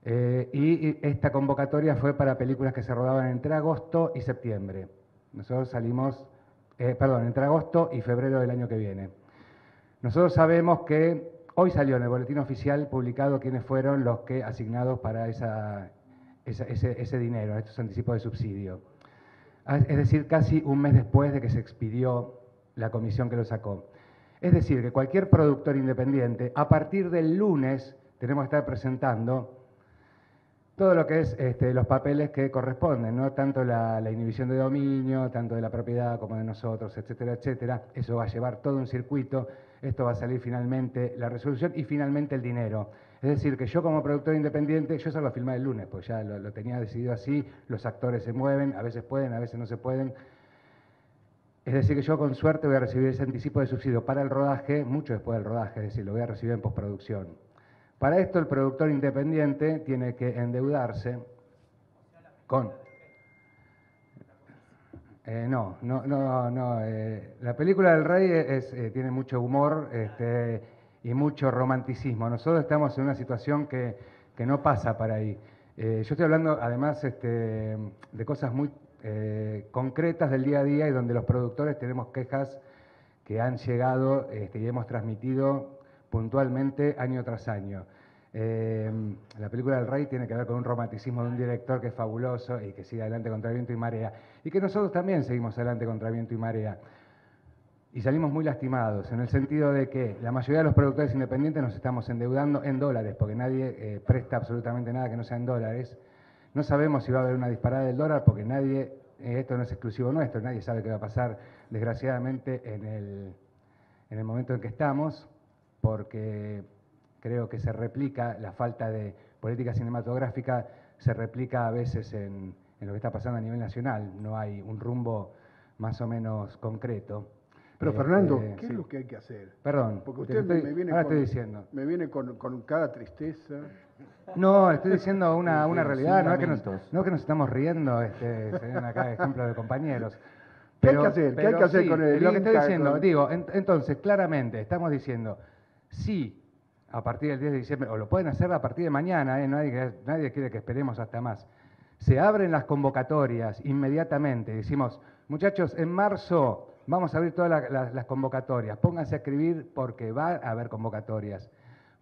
Speaker 4: y esta convocatoria fue para películas que se rodaban entre agosto y septiembre. Nosotros salimos, entre agosto y febrero del año que viene. Nosotros sabemos que hoy salió en el boletín oficial publicado quiénes fueron los que asignados para ese dinero, estos anticipos de subsidio. Es decir, casi un mes después de que se expidió la comisión que lo sacó. Es decir, que cualquier productor independiente, a partir del lunes, tenemos que estar presentando todo lo que es los papeles que corresponden, ¿no? Tanto la inhibición de dominio, tanto de la propiedad como de nosotros, etcétera, etcétera. Eso va a llevar todo un circuito, esto va a salir finalmente la resolución y finalmente el dinero. Es decir, que yo como productor independiente, yo salgo a filmar el lunes, pues ya lo tenía decidido así, los actores se mueven, a veces pueden, a veces no se pueden. Es decir, que yo con suerte voy a recibir ese anticipo de subsidio para el rodaje, mucho después del rodaje, es decir, lo voy a recibir en postproducción. Para esto el productor independiente tiene que endeudarse con... No. La película del Rey tiene mucho humor y mucho romanticismo. Nosotros estamos en una situación que no pasa para ahí. Yo estoy hablando además de cosas muy concretas del día a día y donde los productores tenemos quejas que han llegado y hemos transmitido puntualmente año tras año. La película del Rey tiene que ver con un romanticismo de un director que es fabuloso y que sigue adelante contra viento y marea, y que nosotros también seguimos adelante contra viento y marea. Y salimos muy lastimados, en el sentido de que la mayoría de los productores independientes nos estamos endeudando en dólares, porque nadie presta absolutamente nada que no sea en dólares. No sabemos si va a haber una disparada del dólar, porque nadie, esto no es exclusivo nuestro, nadie sabe qué va a pasar, desgraciadamente, en el momento en que estamos, porque creo que se replica, la falta de política cinematográfica se replica a veces en lo que está pasando a nivel nacional, no hay un rumbo más o menos concreto.
Speaker 1: Pero Fernando, ¿qué es lo que hay que hacer?
Speaker 4: Perdón,
Speaker 1: porque usted me viene
Speaker 4: ahora estoy diciendo.
Speaker 1: Me viene con cada tristeza.
Speaker 4: No, estoy diciendo una realidad, no es que nos estamos riendo, se ven acá ejemplos de compañeros.
Speaker 1: ¿Qué hay que hacer? ¿Qué hay que hacer
Speaker 4: sí,
Speaker 1: con el
Speaker 4: lo que estoy
Speaker 1: Inca,
Speaker 4: diciendo,
Speaker 1: con...
Speaker 4: digo, entonces, claramente, estamos diciendo, sí, a partir del 10 de diciembre, o lo pueden hacer a partir de mañana, nadie quiere que esperemos hasta más. Se abren las convocatorias inmediatamente, decimos, muchachos, en marzo vamos a abrir todas las convocatorias, pónganse a escribir porque va a haber convocatorias.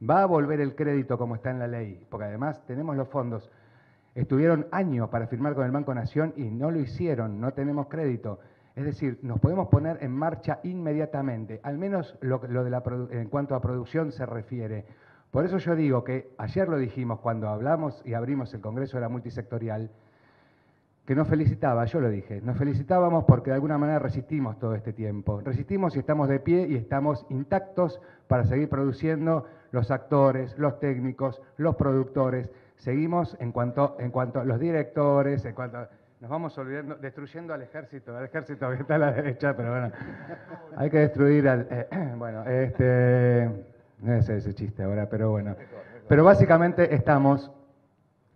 Speaker 4: Va a volver el crédito como está en la ley, porque además tenemos los fondos. Estuvieron años para firmar con el Banco Nación y no lo hicieron, no tenemos crédito. Es decir, nos podemos poner en marcha inmediatamente, al menos en cuanto a producción se refiere. Por eso yo digo que ayer lo dijimos cuando hablamos y abrimos el Congreso de la Multisectorial, que nos felicitaba, yo lo dije, nos felicitábamos porque de alguna manera resistimos todo este tiempo. Resistimos y estamos de pie y estamos intactos para seguir produciendo los actores, los técnicos, los productores. Seguimos en cuanto a los directores, en cuanto... Nos vamos olvidando, destruyendo al ejército que está a la derecha, pero bueno, hay que destruir al... no sé ese chiste ahora, pero bueno. Pero básicamente estamos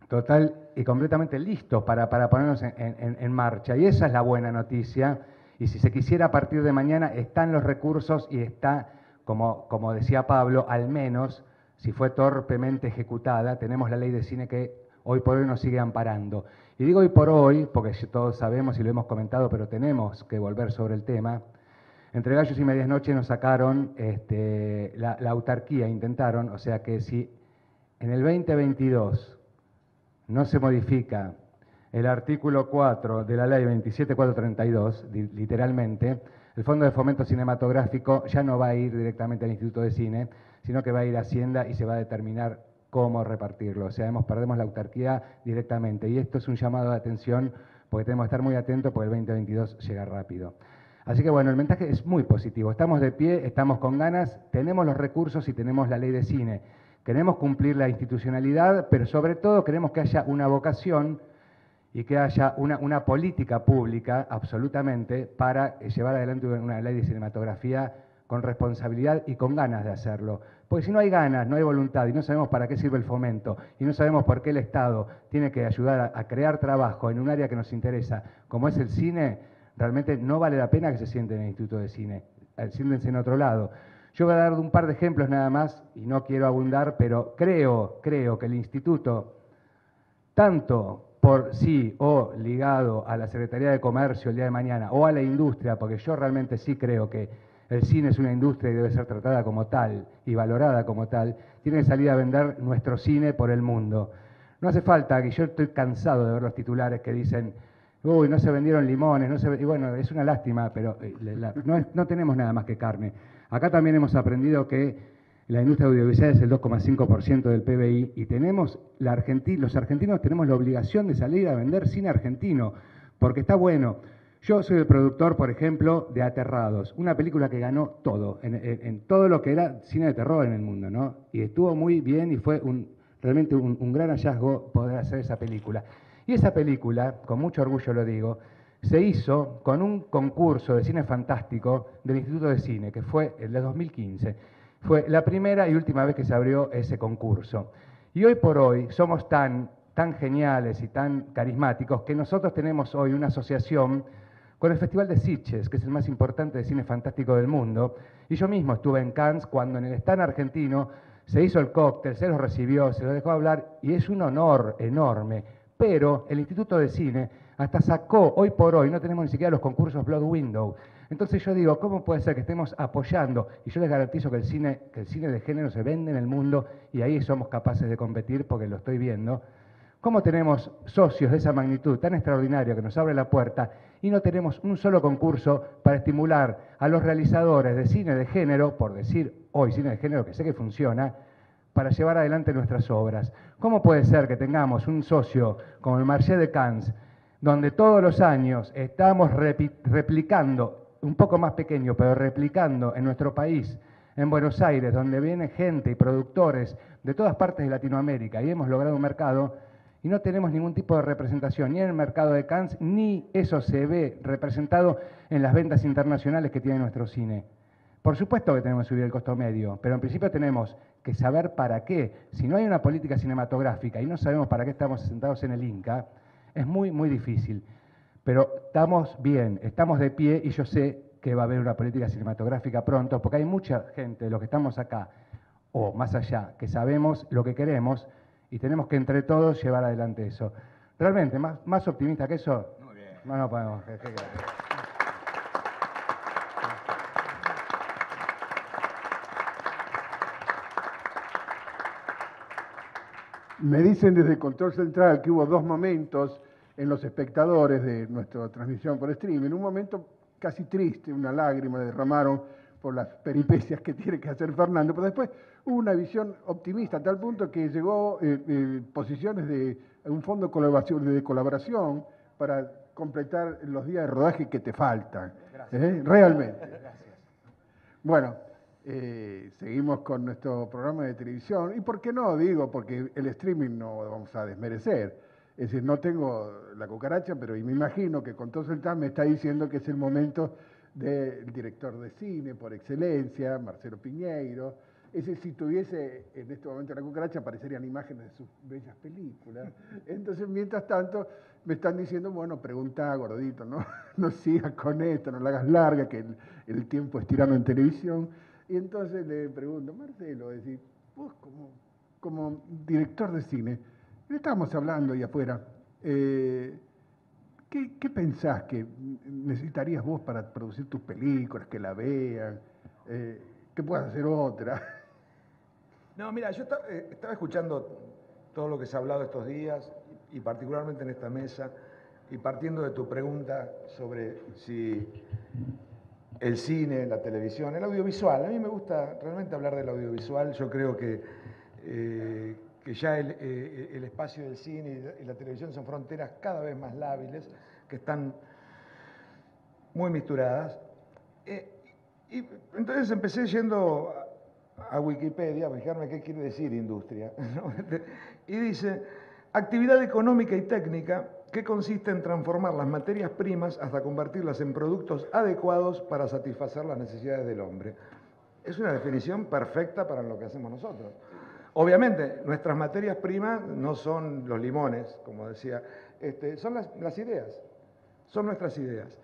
Speaker 4: total y completamente listos para ponernos en marcha. Y esa es la buena noticia. Y si se quisiera a partir de mañana, están los recursos y está, como decía Pablo, al menos, si fue torpemente ejecutada, tenemos la ley de cine que hoy por hoy nos sigue amparando. Y digo hoy por hoy, porque todos sabemos y lo hemos comentado, pero tenemos que volver sobre el tema. Entre gallos y medias noches nos sacaron la autarquía, intentaron, o sea que si en el 2022 no se modifica el artículo 4 de la ley 27432, literalmente, el Fondo de Fomento Cinematográfico ya no va a ir directamente al Instituto de Cine, sino que va a ir a Hacienda y se va a determinar cómo repartirlo. O sea, perdemos la autarquía directamente. Y esto es un llamado de atención porque tenemos que estar muy atentos porque el 2022 llega rápido. Así que bueno, el mensaje es muy positivo. Estamos de pie, estamos con ganas, tenemos los recursos y tenemos la ley de cine, Queremos cumplir la institucionalidad, pero sobre todo queremos que haya una vocación y que haya una política pública, absolutamente, para llevar adelante una ley de cinematografía con responsabilidad y con ganas de hacerlo. Porque si no hay ganas, no hay voluntad y no sabemos para qué sirve el fomento y no sabemos por qué el Estado tiene que ayudar a crear trabajo en un área que nos interesa, como es el cine, realmente no vale la pena que se sienten en el Instituto de Cine. Siéntense en otro lado. Yo voy a dar un par de ejemplos nada más y no quiero abundar, pero creo que el instituto, tanto por sí o ligado a la Secretaría de Comercio el día de mañana o a la industria, porque yo realmente sí creo que el cine es una industria y debe ser tratada como tal y valorada como tal, tiene que salir a vender nuestro cine por el mundo. No hace falta, que yo estoy cansado de ver los titulares que dicen, uy, no se vendieron limones, y bueno, es una lástima, pero no tenemos nada más que carne. Acá también hemos aprendido que la industria audiovisual es el 2,5% del PBI y los argentinos tenemos la obligación de salir a vender cine argentino, porque está bueno. Yo soy el productor, por ejemplo, de Aterrados, una película que ganó todo, en todo lo que era cine de terror en el mundo, ¿no? Y estuvo muy bien y fue realmente un gran hallazgo poder hacer esa película. Y esa película, con mucho orgullo lo digo, se hizo con un concurso de cine fantástico del Instituto de Cine, que fue el de 2015. Fue la primera y última vez que se abrió ese concurso. Y hoy por hoy somos tan geniales y tan carismáticos que nosotros tenemos hoy una asociación con el Festival de Sitges, que es el más importante de cine fantástico del mundo. Y yo mismo estuve en Cannes cuando en el stand argentino se hizo el cóctel, se los recibió, se los dejó hablar y es un honor enorme. Pero el Instituto de Cine hasta sacó, hoy por hoy, no tenemos ni siquiera los concursos Blood Window. Entonces yo digo, ¿cómo puede ser que estemos apoyando? Y yo les garantizo que el cine de género se vende en el mundo y ahí somos capaces de competir porque lo estoy viendo. ¿Cómo tenemos socios de esa magnitud tan extraordinaria que nos abre la puerta y no tenemos un solo concurso para estimular a los realizadores de cine de género, por decir hoy cine de género que sé que funciona, para llevar adelante nuestras obras? ¿Cómo puede ser que tengamos un socio como el Marché de Cannes, donde todos los años estamos replicando, un poco más pequeño, pero replicando en nuestro país, en Buenos Aires, donde viene gente y productores de todas partes de Latinoamérica y hemos logrado un mercado y no tenemos ningún tipo de representación ni en el mercado de Cannes, ni eso se ve representado en las ventas internacionales que tiene nuestro cine? Por supuesto que tenemos que subir el costo medio, pero en principio tenemos que saber para qué. Si no hay una política cinematográfica y no sabemos para qué estamos sentados en el Inca, es muy, muy difícil. Pero estamos bien, estamos de pie y yo sé que va a haber una política cinematográfica pronto, porque hay mucha gente de los que estamos acá, o más allá, que sabemos lo que queremos y tenemos que entre todos llevar adelante eso. Realmente, más optimista que eso, no podemos.
Speaker 1: Me dicen desde el control central que hubo dos momentos en los espectadores de nuestra transmisión por streaming. Un momento casi triste, una lágrima derramaron por las peripecias que tiene que hacer Fernando, pero después hubo una visión optimista a tal punto que llegó posiciones de un fondo de colaboración para completar los días de rodaje que te faltan. Realmente.
Speaker 4: Gracias.
Speaker 1: Bueno, seguimos con nuestro programa de televisión. ¿Y por qué no? Digo, porque el streaming no vamos a desmerecer. Es decir, no tengo la cucaracha, pero me imagino que con todo el time me está diciendo que es el momento del director de cine por excelencia, Marcelo Piñeiro. Es decir, si tuviese en este momento la cucaracha, aparecerían imágenes de sus bellas películas. Entonces, mientras tanto, me están diciendo, bueno, pregunta, gordito, no sigas con esto, no la hagas larga, que el tiempo es tirano en televisión. Y entonces le pregunto, Marcelo, es decir, vos como director de cine, le estábamos hablando ahí afuera, ¿qué pensás que necesitarías vos para producir tus películas, que la vean, que puedas hacer otra?
Speaker 5: No, mira, yo estaba escuchando todo lo que se ha hablado estos días, y particularmente en esta mesa, y partiendo de tu pregunta sobre si el cine, la televisión, el audiovisual. A mí me gusta realmente hablar del audiovisual. Yo creo que ya el espacio del cine y la televisión son fronteras cada vez más lábiles, que están muy misturadas. Y entonces empecé yendo a Wikipedia, fijarme qué quiere decir industria, ¿no? Y dice, actividad económica y técnica que consiste en transformar las materias primas hasta convertirlas en productos adecuados para satisfacer las necesidades del hombre. Es una definición perfecta para lo que hacemos nosotros. Obviamente, nuestras materias primas no son los limones, como decía, son las ideas, son nuestras ideas.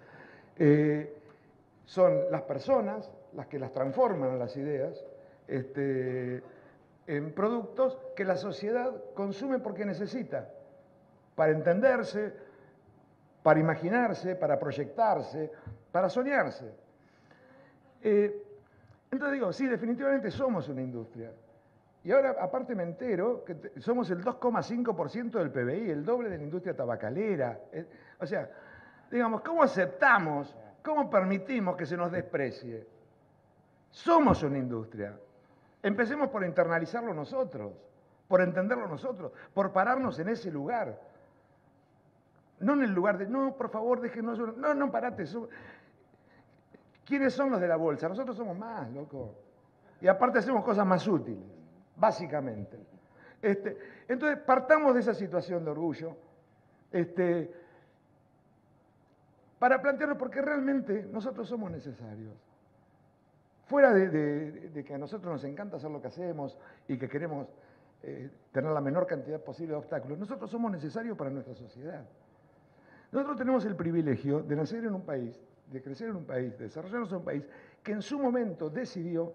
Speaker 5: Son las personas las que las transforman las ideas en productos que la sociedad consume porque necesita, para entenderse, para imaginarse, para proyectarse, para soñarse. Entonces digo, sí, definitivamente somos una industria. Y ahora, aparte, me entero que somos el 2,5% del PBI, el doble de la industria tabacalera. O sea, digamos, ¿cómo aceptamos, cómo permitimos que se nos desprecie? Somos una industria. Empecemos por internalizarlo nosotros, por entenderlo nosotros, por pararnos en ese lugar. No en el lugar de, no, por favor, déjenos... No, parate. ¿Quiénes son los de la bolsa? Nosotros somos más, loco. Y aparte hacemos cosas más útiles, básicamente. Entonces, partamos de esa situación de orgullo para plantearnos por qué realmente nosotros somos necesarios. Fuera de que a nosotros nos encanta hacer lo que hacemos y que queremos tener la menor cantidad posible de obstáculos, nosotros somos necesarios para nuestra sociedad. Nosotros tenemos el privilegio de nacer en un país, de crecer en un país, de desarrollarnos en un país que en su momento decidió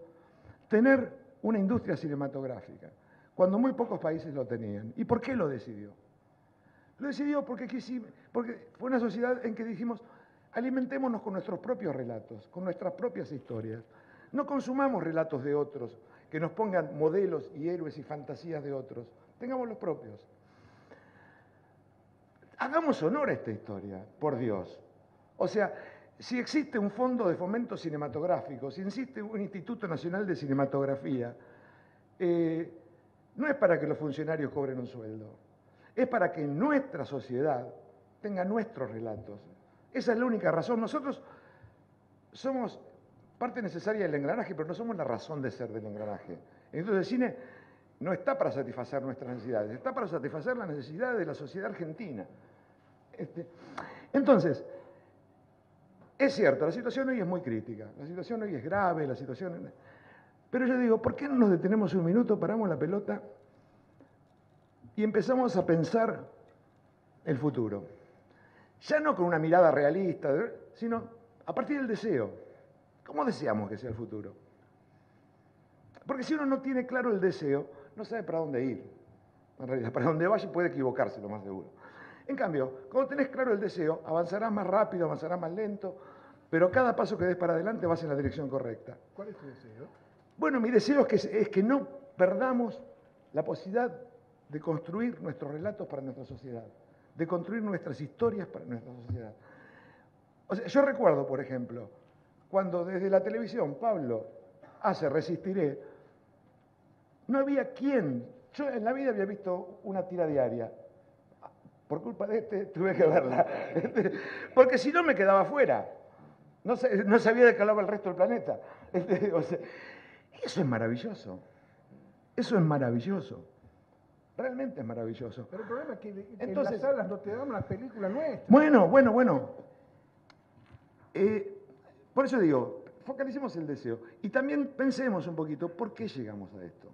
Speaker 5: tener una industria cinematográfica, cuando muy pocos países lo tenían. ¿Y por qué lo decidió? Lo decidió porque fue una sociedad en que dijimos, alimentémonos con nuestros propios relatos, con nuestras propias historias. No consumamos relatos de otros, que nos pongan modelos y héroes y fantasías de otros. Tengamos los propios. Hagamos honor a esta historia, por Dios. O sea, si existe un fondo de fomento cinematográfico, si existe un Instituto Nacional de Cinematografía, no es para que los funcionarios cobren un sueldo, es para que nuestra sociedad tenga nuestros relatos. Esa es la única razón. Nosotros somos parte necesaria del engranaje, pero no somos la razón de ser del engranaje. Entonces el cine no está para satisfacer nuestras necesidades, está para satisfacer las necesidades de la sociedad argentina. Entonces, es cierto, la situación hoy es muy crítica, la situación hoy es grave, la situación... Pero yo digo, ¿por qué no nos detenemos un minuto, paramos la pelota y empezamos a pensar el futuro? Ya no con una mirada realista, sino a partir del deseo. ¿Cómo deseamos que sea el futuro? Porque si uno no tiene claro el deseo, no sabe para dónde ir. En realidad, para dónde vaya puede equivocarse, lo más seguro. En cambio, cuando tenés claro el deseo, avanzarás más rápido, avanzarás más lento, pero cada paso que des para adelante vas en la dirección correcta.
Speaker 1: ¿Cuál es tu deseo?
Speaker 5: Bueno, mi deseo es que no perdamos la posibilidad de construir nuestros relatos para nuestra sociedad, de construir nuestras historias para nuestra sociedad. O sea, yo recuerdo, por ejemplo, cuando desde la televisión Pablo hace Resistiré, no había quien. Yo en la vida había visto una tira diaria. Por culpa de tuve que verla. Porque si no me quedaba fuera. No sabía de qué hablaba el resto del planeta. O sea, eso es maravilloso. Eso es maravilloso. Realmente es maravilloso.
Speaker 1: Pero el problema es que
Speaker 5: entonces,
Speaker 1: en las salas no te dan las películas nuestras.
Speaker 5: Bueno. Por eso digo, focalicemos el deseo. Y también pensemos un poquito, ¿por qué llegamos a esto?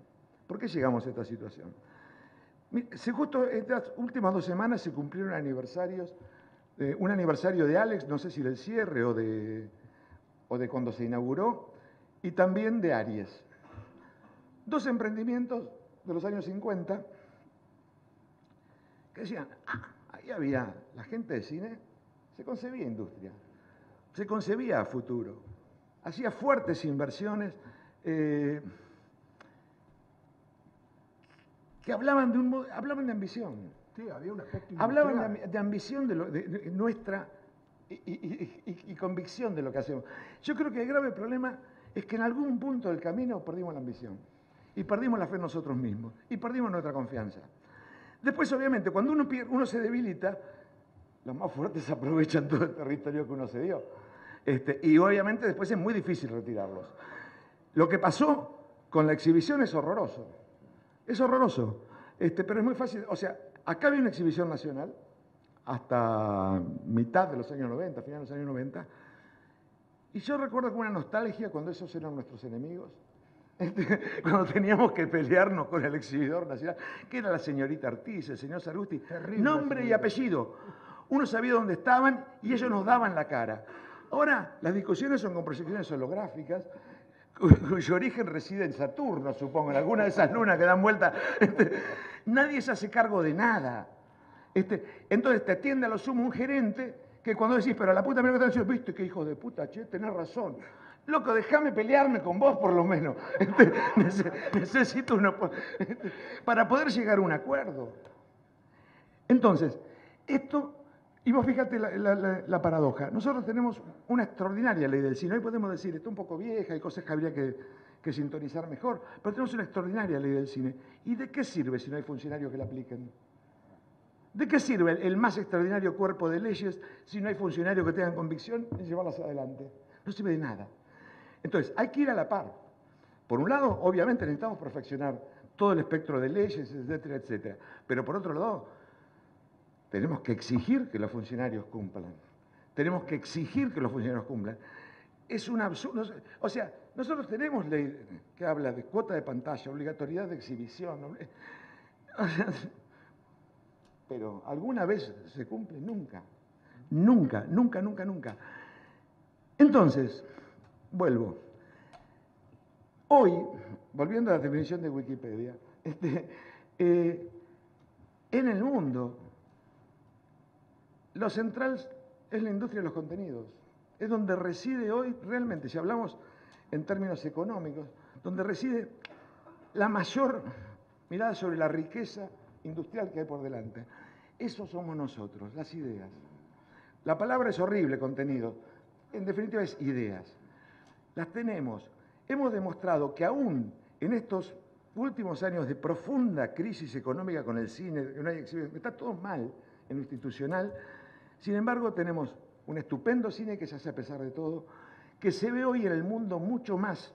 Speaker 5: ¿Por qué llegamos a esta situación? Justo estas últimas 2 semanas se cumplieron aniversarios, un aniversario de Alex, no sé si del cierre o de cuando se inauguró, y también de Aries. 2 emprendimientos de los años 50 que decían, ahí había la gente de cine, se concebía industria, se concebía a futuro, hacía fuertes inversiones que hablaban de ambición.
Speaker 1: Sí, había un aspecto
Speaker 5: hablaban de ambición de nuestra y convicción de lo que hacemos. Yo creo que el grave problema es que en algún punto del camino perdimos la ambición y perdimos la fe en nosotros mismos y perdimos nuestra confianza. Después, obviamente, cuando uno se debilita, los más fuertes aprovechan todo el territorio que uno se dio. Y obviamente después es muy difícil retirarlos. Lo que pasó con la exhibición es horroroso. Es horroroso. Pero es muy fácil. O sea, acá había una exhibición nacional hasta mitad de los años 90, finales de los años 90. Y yo recuerdo con una nostalgia cuando esos eran nuestros enemigos. Cuando teníamos que pelearnos con el exhibidor nacional, que era la señorita Ortiz, el señor Sarusti,
Speaker 1: Terrible,
Speaker 5: nombre y
Speaker 1: señorita.
Speaker 5: apellido. Uno sabía dónde estaban y ellos nos daban la cara. Ahora, las discusiones son con proyecciones holográficas, cuyo origen reside en Saturno, supongo, en alguna de esas lunas que dan vuelta. Nadie se hace cargo de nada. Entonces te atiende a lo sumo un gerente que cuando decís, pero a la puta mierda que están diciendo, viste qué hijo de puta, che, tenés razón. Loco, déjame pelearme con vos por lo menos. Necesito para poder llegar a un acuerdo. Entonces, esto, y vos fíjate la paradoja. Nosotros tenemos una extraordinaria ley del cine. Hoy podemos decir, está un poco vieja, hay cosas que habría que sintonizar mejor, pero tenemos una extraordinaria ley del cine. ¿Y de qué sirve si no hay funcionarios que la apliquen? ¿De qué sirve el más extraordinario cuerpo de leyes si no hay funcionarios que tengan convicción en llevarlas adelante? No sirve de nada. Entonces, hay que ir a la par. Por un lado, obviamente necesitamos perfeccionar todo el espectro de leyes, etcétera, etcétera. Pero por otro lado, tenemos que exigir que los funcionarios cumplan. Tenemos que exigir que los funcionarios cumplan. Es un absurdo. O sea, nosotros tenemos ley que habla de cuota de pantalla, obligatoriedad de exhibición. O sea, pero ¿alguna vez se cumple? Nunca. Nunca, nunca, nunca, nunca. Entonces, vuelvo. Hoy, volviendo a la definición de Wikipedia, en el mundo, lo central es la industria de los contenidos. Es donde reside hoy, realmente, si hablamos en términos económicos, donde reside la mayor mirada sobre la riqueza industrial que hay por delante. Eso somos nosotros, las ideas. La palabra es horrible, contenido. En definitiva es ideas. Las tenemos. Hemos demostrado que aún en estos últimos años de profunda crisis económica con el cine, que no hay exhibición, está todo mal en lo institucional, sin embargo tenemos un estupendo cine que se hace a pesar de todo, que se ve hoy en el mundo mucho más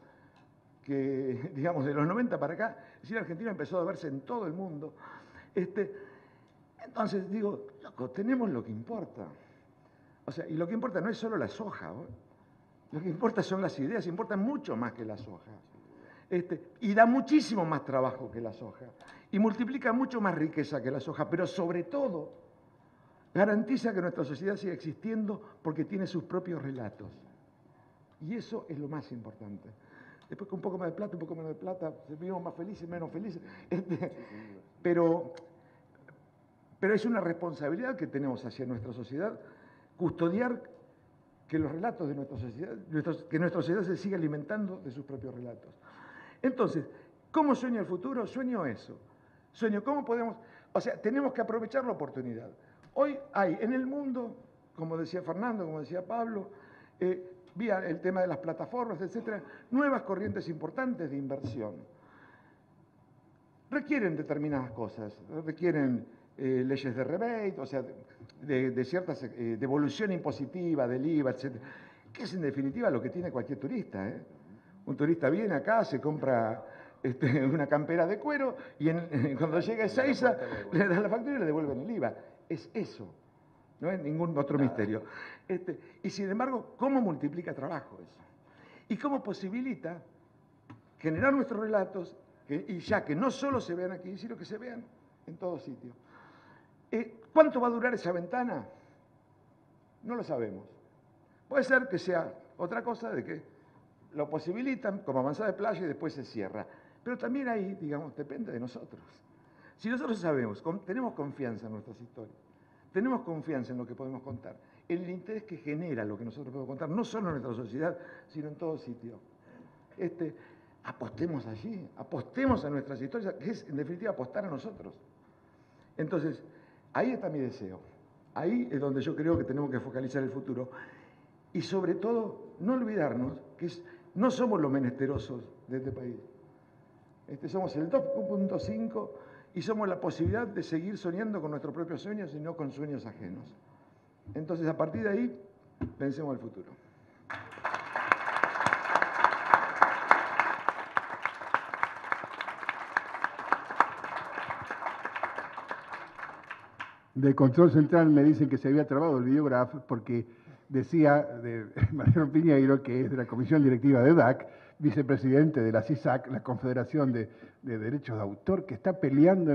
Speaker 5: que, digamos, de los 90 para acá. El cine argentino empezó a verse en todo el mundo. Entonces digo, loco, tenemos lo que importa. O sea, y lo que importa no es solo la soja, ¿no? Lo que importa son las ideas, importan mucho más que la soja. Y da muchísimo más trabajo que la soja. Y multiplica mucho más riqueza que la soja, pero sobre todo garantiza que nuestra sociedad siga existiendo porque tiene sus propios relatos. Y eso es lo más importante. Después con un poco más de plata, un poco menos de plata, vivimos más felices, menos felices. Pero es una responsabilidad que tenemos hacia nuestra sociedad custodiar que los relatos de nuestra sociedad, que nuestra sociedad se siga alimentando de sus propios relatos. Entonces, ¿cómo sueño el futuro? Sueño eso. Sueño cómo podemos, o sea, tenemos que aprovechar la oportunidad. Hoy hay en el mundo, como decía Fernando, como decía Pablo, vía el tema de las plataformas, etcétera, nuevas corrientes importantes de inversión. Requieren determinadas cosas, requieren leyes de rebate, o sea, de ciertas devolución impositiva del IVA, etcétera, que es en definitiva lo que tiene cualquier turista. Un turista viene acá, se compra una campera de cuero y cuando llega a Ezeiza le dan la factura y le devuelven el IVA. Es eso, no es ningún otro misterio. Y sin embargo, ¿cómo multiplica trabajo eso? ¿Y cómo posibilita generar nuestros relatos y ya que no solo se vean aquí, sino que se vean en todo sitio? ¿Cuánto va a durar esa ventana? No lo sabemos. Puede ser que sea otra cosa de que lo posibilitan como avanzada de playa y después se cierra. Pero también ahí, digamos, depende de nosotros. Si nosotros sabemos, tenemos confianza en nuestras historias, tenemos confianza en lo que podemos contar, en el interés que genera lo que nosotros podemos contar, no solo en nuestra sociedad, sino en todo sitio. Apostemos allí, apostemos a nuestras historias, que es en definitiva apostar a nosotros. Entonces, ahí está mi deseo. Ahí es donde yo creo que tenemos que focalizar el futuro. Y sobre todo, no olvidarnos que no somos los menesterosos de este país. Somos el 2.5 y somos la posibilidad de seguir soñando con nuestros propios sueños y no con sueños ajenos. Entonces, a partir de ahí, pensemos el futuro.
Speaker 1: De Control Central me dicen que se había trabado el videograf porque decía de Mariano Piñeiro, que es de la Comisión Directiva de DAC, vicepresidente de la CISAC, la Confederación de Derechos de Autor, que está peleando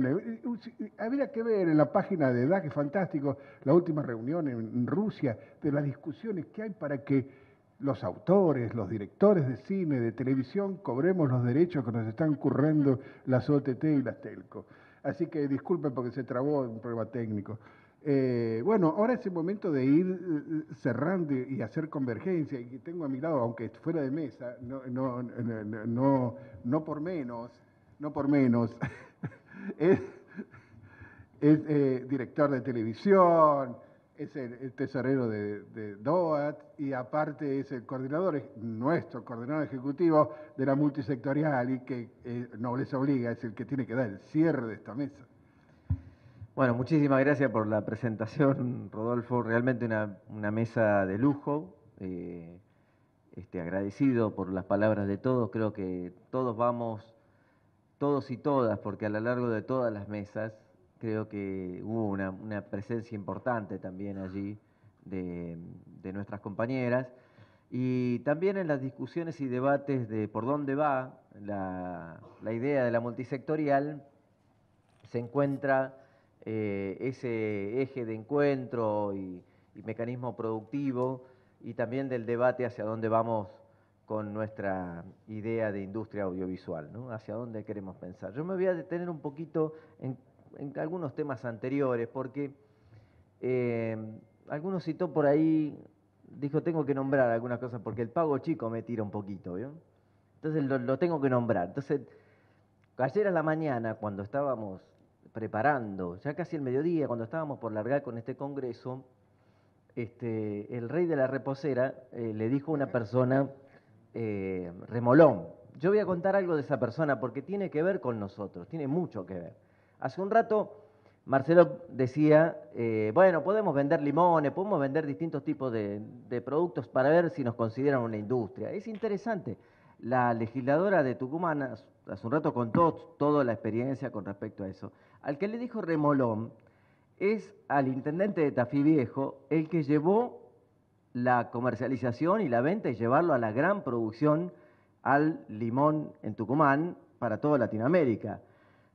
Speaker 1: habría que ver en la página de DAC, es fantástico, la última reunión en Rusia, de las discusiones que hay para que los autores, los directores de cine, de televisión, cobremos los derechos que nos están currando las OTT y las telco. Así que disculpen porque se trabó un problema técnico. Bueno, ahora es el momento de ir cerrando y hacer convergencia. Y tengo a mi lado, aunque fuera de mesa, no por menos, es director de televisión, es el tesorero de DOAT y aparte es el coordinador, nuestro coordinador ejecutivo de la multisectorial y que Nobleza Obliga es el que tiene que dar el cierre de esta mesa.
Speaker 6: Bueno, muchísimas gracias por la presentación, Rodolfo. Realmente una mesa de lujo. Agradecido por las palabras de todos. Creo que todos vamos, todos y todas, porque a lo largo de todas las mesas creo que hubo una presencia importante también allí de nuestras compañeras. Y también en las discusiones y debates de por dónde va la idea de la multisectorial, se encuentra ese eje de encuentro y mecanismo productivo y también del debate hacia dónde vamos con nuestra idea de industria audiovisual, ¿no? Hacia dónde queremos pensar. Yo me voy a detener un poquito en algunos temas anteriores porque algunos citó por ahí, dijo tengo que nombrar algunas cosas porque el pago chico me tira un poquito, ¿vio? Entonces lo tengo que nombrar. Entonces, ayer a la mañana cuando estábamos preparando, ya casi el mediodía, cuando estábamos por largar con este congreso, el rey de la reposera le dijo a una persona, remolón. Yo voy a contar algo de esa persona porque tiene que ver con nosotros, tiene mucho que ver. Hace un rato Marcelo decía, bueno, podemos vender limones, podemos vender distintos tipos de productos para ver si nos consideran una industria. Es interesante. La legisladora de Tucumán hace un rato contó toda la experiencia con respecto a eso. Al que le dijo remolón es al intendente de Tafí Viejo, el que llevó la comercialización y la venta y llevarlo a la gran producción al limón en Tucumán para toda Latinoamérica.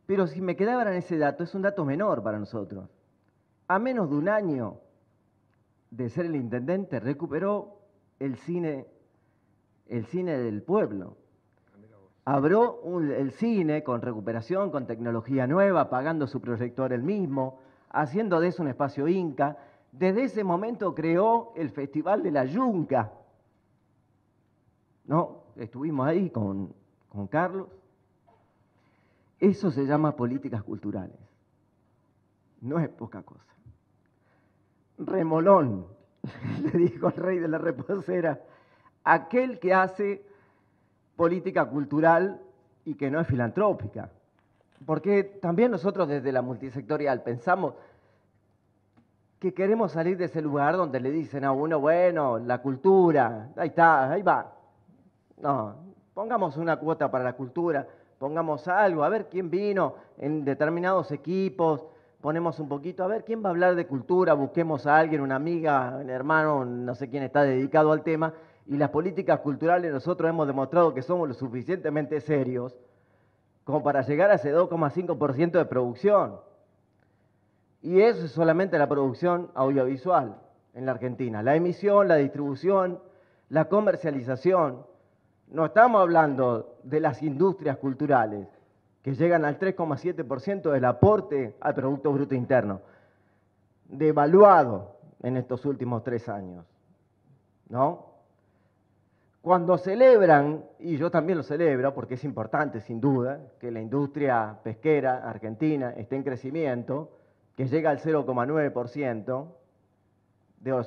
Speaker 6: Pero si me quedaba en ese dato, es un dato menor para nosotros. A menos de un año de ser el intendente, recuperó el cine del pueblo. Abrió el cine con recuperación, con tecnología nueva, pagando su proyector él mismo, haciendo de eso un espacio Inca. Desde ese momento creó el Festival de la Yunca. ¿No? Estuvimos ahí con Carlos. Eso se llama políticas culturales. No es poca cosa. Remolón, le dijo el rey de la reposera, aquel que hace política cultural y que no es filantrópica. Porque también nosotros desde la multisectorial pensamos que queremos salir de ese lugar donde le dicen a uno, bueno, la cultura, ahí está, ahí va. No, pongamos una cuota para la cultura, pongamos algo, a ver quién vino en determinados equipos, ponemos un poquito, a ver quién va a hablar de cultura, busquemos a alguien, una amiga, un hermano, no sé quién está dedicado al tema, y las políticas culturales nosotros hemos demostrado que somos lo suficientemente serios como para llegar a ese 2,5% de producción. Y eso es solamente la producción audiovisual en la Argentina. La emisión, la distribución, la comercialización. No estamos hablando de las industrias culturales, que llegan al 3,7% del aporte al Producto Bruto Interno, devaluado en estos últimos 3 años, ¿no? Cuando celebran, y yo también lo celebro, porque es importante sin duda, que la industria pesquera argentina esté en crecimiento, que llega al 0,9%,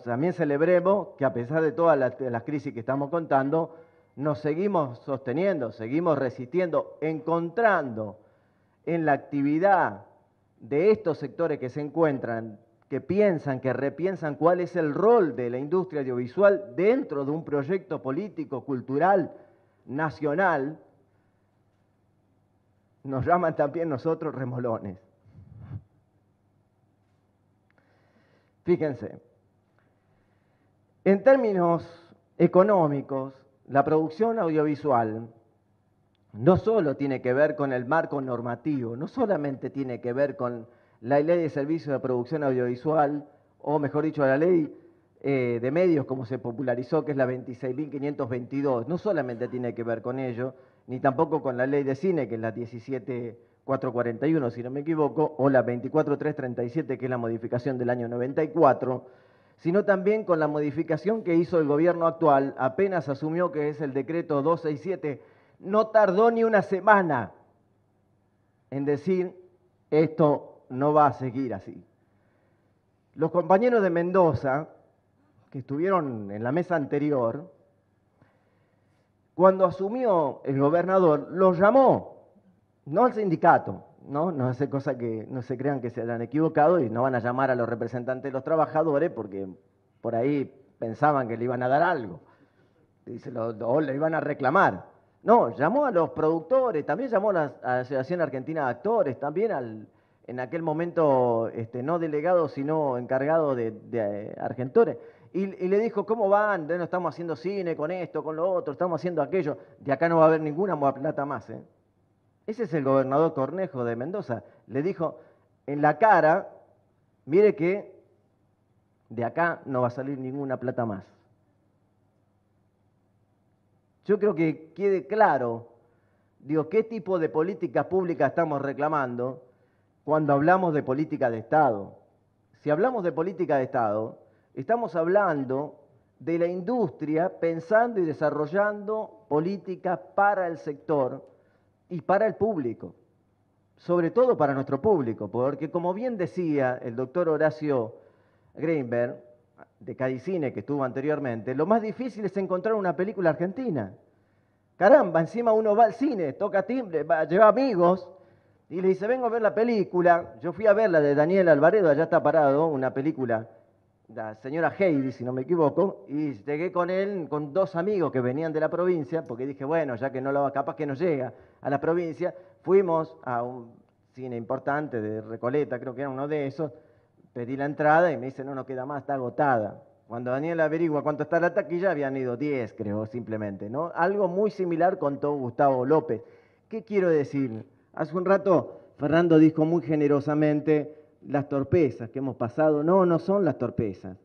Speaker 6: también celebremos que a pesar de todas las crisis que estamos contando, nos seguimos sosteniendo, seguimos resistiendo, encontrando en la actividad de estos sectores que se encuentran, que piensan, que repiensan cuál es el rol de la industria audiovisual dentro de un proyecto político, cultural, nacional, nos llaman también nosotros remolones. Fíjense, en términos económicos, la producción audiovisual no solo tiene que ver con el marco normativo, no solamente tiene que ver con la ley de servicios de producción audiovisual, o mejor dicho, la ley de medios como se popularizó, que es la 26.522, no solamente tiene que ver con ello, ni tampoco con la ley de cine, que es la 17.441, si no me equivoco, o la 24.337, que es la modificación del año 94, sino también con la modificación que hizo el gobierno actual, apenas asumió, que es el decreto 267, no tardó ni una semana en decir, esto no va a seguir así. Los compañeros de Mendoza, que estuvieron en la mesa anterior, cuando asumió el gobernador, los llamó, no al sindicato, no hace cosa que no se crean que se hayan equivocado y no van a llamar a los representantes de los trabajadores porque por ahí pensaban que le iban a dar algo, o le iban a reclamar. No, llamó a los productores, también llamó a la Asociación Argentina de Actores, también en aquel momento no delegado, sino encargado de Argentores, y le dijo, ¿cómo van? No estamos haciendo cine con esto, con lo otro, estamos haciendo aquello, de acá no va a haber ninguna plata más. Ese es el gobernador Cornejo de Mendoza. Le dijo en la cara, mire que de acá no va a salir ninguna plata más. Yo creo que quede claro, qué tipo de política pública estamos reclamando cuando hablamos de política de Estado. Si hablamos de política de Estado, estamos hablando de la industria pensando y desarrollando políticas para el sector y para el público, sobre todo para nuestro público, porque como bien decía el doctor Horacio Greenberg, de Cadicine, que estuvo anteriormente, lo más difícil es encontrar una película argentina. Caramba, encima uno va al cine, toca timbre, lleva amigos y le dice, vengo a ver la película. Yo fui a ver la de Daniel Alvaredo, allá está parado, una película, la señora Heidi, si no me equivoco, y llegué con él, con dos amigos que venían de la provincia, porque dije, bueno, ya que no lo va, capaz que no llega a la provincia, fuimos a un cine importante de Recoleta, creo que era uno de esos, pedí la entrada y me dice, no queda más, está agotada. Cuando Daniel averigua cuánto está la taquilla, habían ido 10, creo, simplemente, ¿no? Algo muy similar contó Gustavo López. ¿Qué quiero decir? Hace un rato Fernando dijo muy generosamente las torpezas que hemos pasado. No son las torpezas.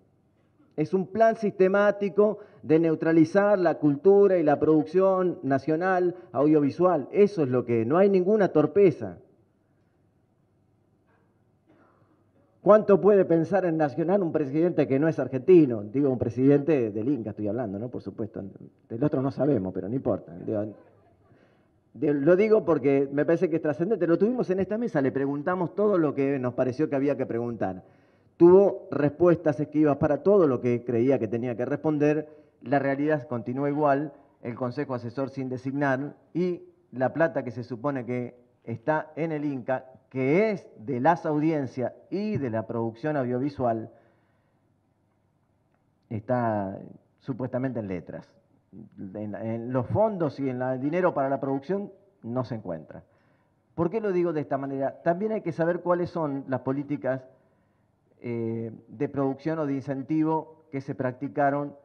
Speaker 6: Es un plan sistemático de neutralizar la cultura y la producción nacional audiovisual. Eso es lo que no hay ninguna torpeza. ¿Cuánto puede pensar en nacional un presidente que no es argentino? Digo, un presidente del Inca estoy hablando, ¿no? Por supuesto. Del otro no sabemos, pero no importa. Lo digo porque me parece que es trascendente. Lo tuvimos en esta mesa, le preguntamos todo lo que nos pareció que había que preguntar. Tuvo respuestas esquivas para todo lo que creía que tenía que responder. La realidad continúa igual, el Consejo Asesor sin designar y la plata que se supone que está en el Inca, que es de las audiencias y de la producción audiovisual, está supuestamente en letras. En los fondos y en el dinero para la producción no se encuentra. ¿Por qué lo digo de esta manera? También hay que saber cuáles son las políticas de producción o de incentivo que se practicaron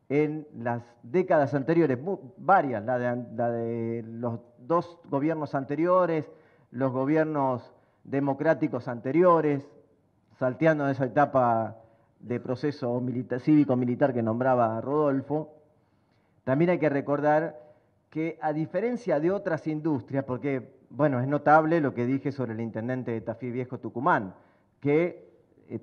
Speaker 6: en las décadas anteriores, varias, la de los dos gobiernos anteriores, los gobiernos democráticos anteriores, salteando esa etapa de proceso cívico-militar que nombraba Rodolfo. También hay que recordar que a diferencia de otras industrias, porque bueno, es notable lo que dije sobre el intendente de Tafí Viejo Tucumán, que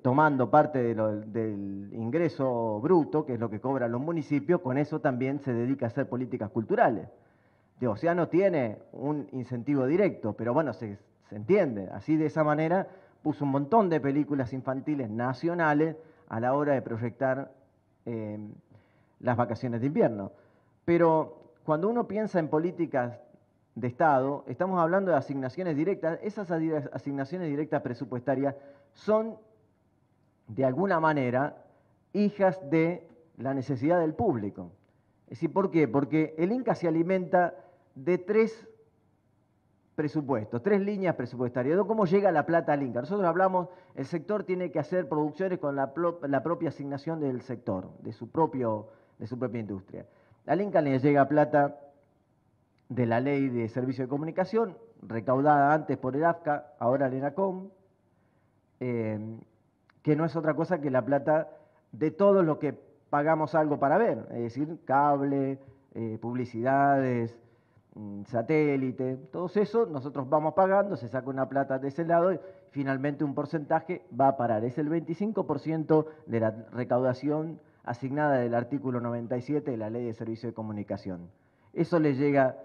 Speaker 6: tomando parte del ingreso bruto, que es lo que cobran los municipios, con eso también se dedica a hacer políticas culturales. O sea, no tiene un incentivo directo, pero bueno, se entiende. Así de esa manera puso un montón de películas infantiles nacionales a la hora de proyectar las vacaciones de invierno. Pero cuando uno piensa en políticas de Estado, estamos hablando de asignaciones directas. Esas asignaciones directas presupuestarias son, de alguna manera, hijas de la necesidad del público. Es decir, ¿por qué? Porque el Inca se alimenta de tres presupuestos, 3 líneas presupuestarias. ¿Cómo llega la plata al Inca? Nosotros hablamos, el sector tiene que hacer producciones con la propia asignación del sector, de su propia industria. Al Inca le llega plata de la Ley de Servicio de Comunicación, recaudada antes por el AFCA, ahora el ENACOM, que no es otra cosa que la plata de todo lo que pagamos algo para ver, es decir, cable, publicidades, satélite, todo eso nosotros vamos pagando, se saca una plata de ese lado y finalmente un porcentaje va a parar. Es el 25% de la recaudación asignada del artículo 97 de la Ley de Servicio de Comunicación. Eso le llega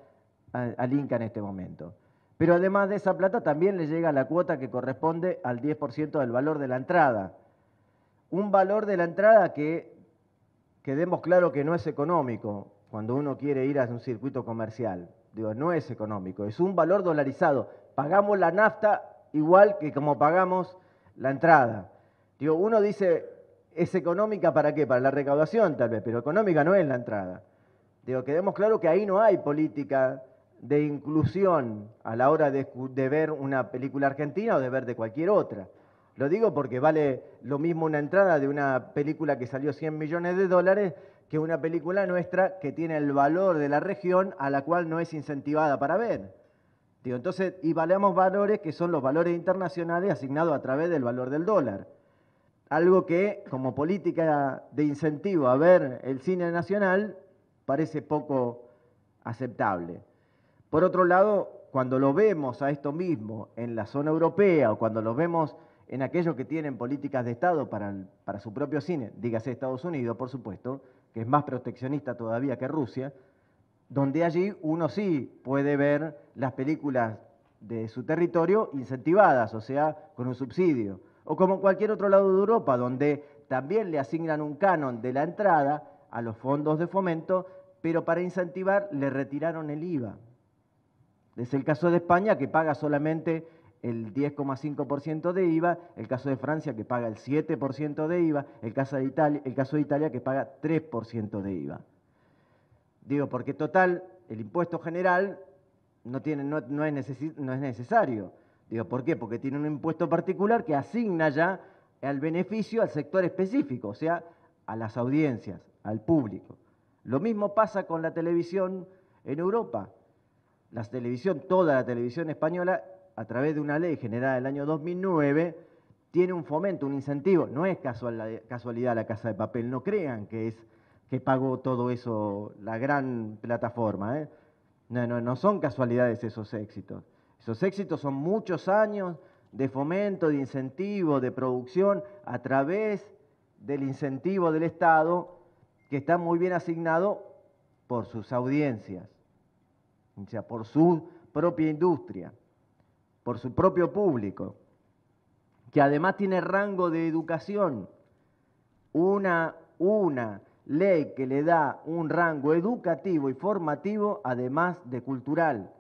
Speaker 6: al Inca en este momento. Pero además de esa plata también le llega la cuota que corresponde al 10% del valor de la entrada. Un valor de la entrada que quedemos claro que no es económico cuando uno quiere ir a un circuito comercial. Digo, no es económico, es un valor dolarizado. Pagamos la nafta igual que como pagamos la entrada. Digo, uno dice, ¿es económica para qué? Para la recaudación tal vez, pero económica no es la entrada. Digo, quedemos claro que ahí no hay política de inclusión a la hora de ver una película argentina o de ver de cualquier otra. Lo digo porque vale lo mismo una entrada de una película que salió 100 millones de dólares que una película nuestra que tiene el valor de la región a la cual no es incentivada para ver. Digo, entonces, y valemos valores que son los valores internacionales asignados a través del valor del dólar. Algo que, como política de incentivo a ver el cine nacional, parece poco aceptable. Por otro lado, cuando lo vemos a esto mismo en la zona europea o cuando lo vemos en aquellos que tienen políticas de Estado para su propio cine, dígase Estados Unidos, por supuesto, que es más proteccionista todavía que Rusia, donde allí uno sí puede ver las películas de su territorio incentivadas, o sea, con un subsidio. O como en cualquier otro lado de Europa, donde también le asignan un canon de la entrada a los fondos de fomento, pero para incentivar le retiraron el IVA. Es el caso de España, que paga solamente el 10,5% de IVA, el caso de Francia, que paga el 7% de IVA, el caso de Italia, que paga 3% de IVA. Digo, porque total, el impuesto general no es necesario. Digo, ¿por qué? Porque tiene un impuesto particular que asigna ya el beneficio al sector específico, o sea, a las audiencias, al público. Lo mismo pasa con la televisión en Europa. Toda la televisión española, a través de una ley generada en el año 2009, tiene un fomento, un incentivo. No es casualidad La Casa de Papel, no crean que pagó todo eso la gran plataforma, ¿eh? No son casualidades esos éxitos. Esos éxitos son muchos años de fomento, de incentivo, de producción, a través del incentivo del Estado, que está muy bien asignado por sus audiencias, o sea, por su propia industria, por su propio público, que además tiene rango de educación. Una ley que le da un rango educativo y formativo, además de cultural,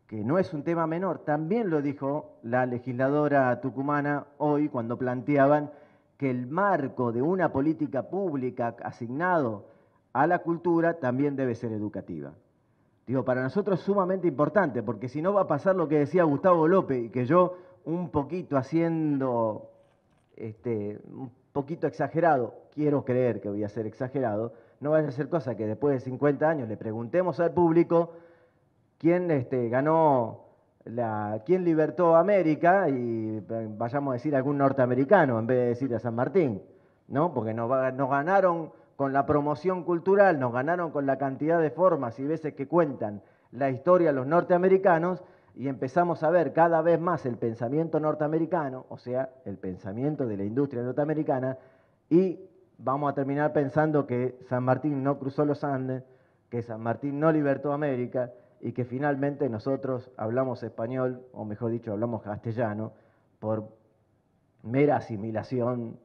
Speaker 6: que no es un tema menor. También lo dijo la legisladora tucumana hoy cuando planteaban que el marco de una política pública asignado a la cultura también debe ser educativa. Digo, para nosotros es sumamente importante, porque si no va a pasar lo que decía Gustavo López, y que yo un poquito haciendo, un poquito exagerado, quiero creer que voy a ser exagerado, no vaya a ser cosa que después de 50 años le preguntemos al público quién quién libertó América y vayamos a decir algún norteamericano en vez de decir a San Martín, ¿no? Porque nos ganaron con la promoción cultural, nos ganaron con la cantidad de formas y veces que cuentan la historia los norteamericanos y empezamos a ver cada vez más el pensamiento norteamericano, o sea, el pensamiento de la industria norteamericana, y vamos a terminar pensando que San Martín no cruzó los Andes, que San Martín no libertó América y que finalmente nosotros hablamos español, o mejor dicho, hablamos castellano, por mera asimilación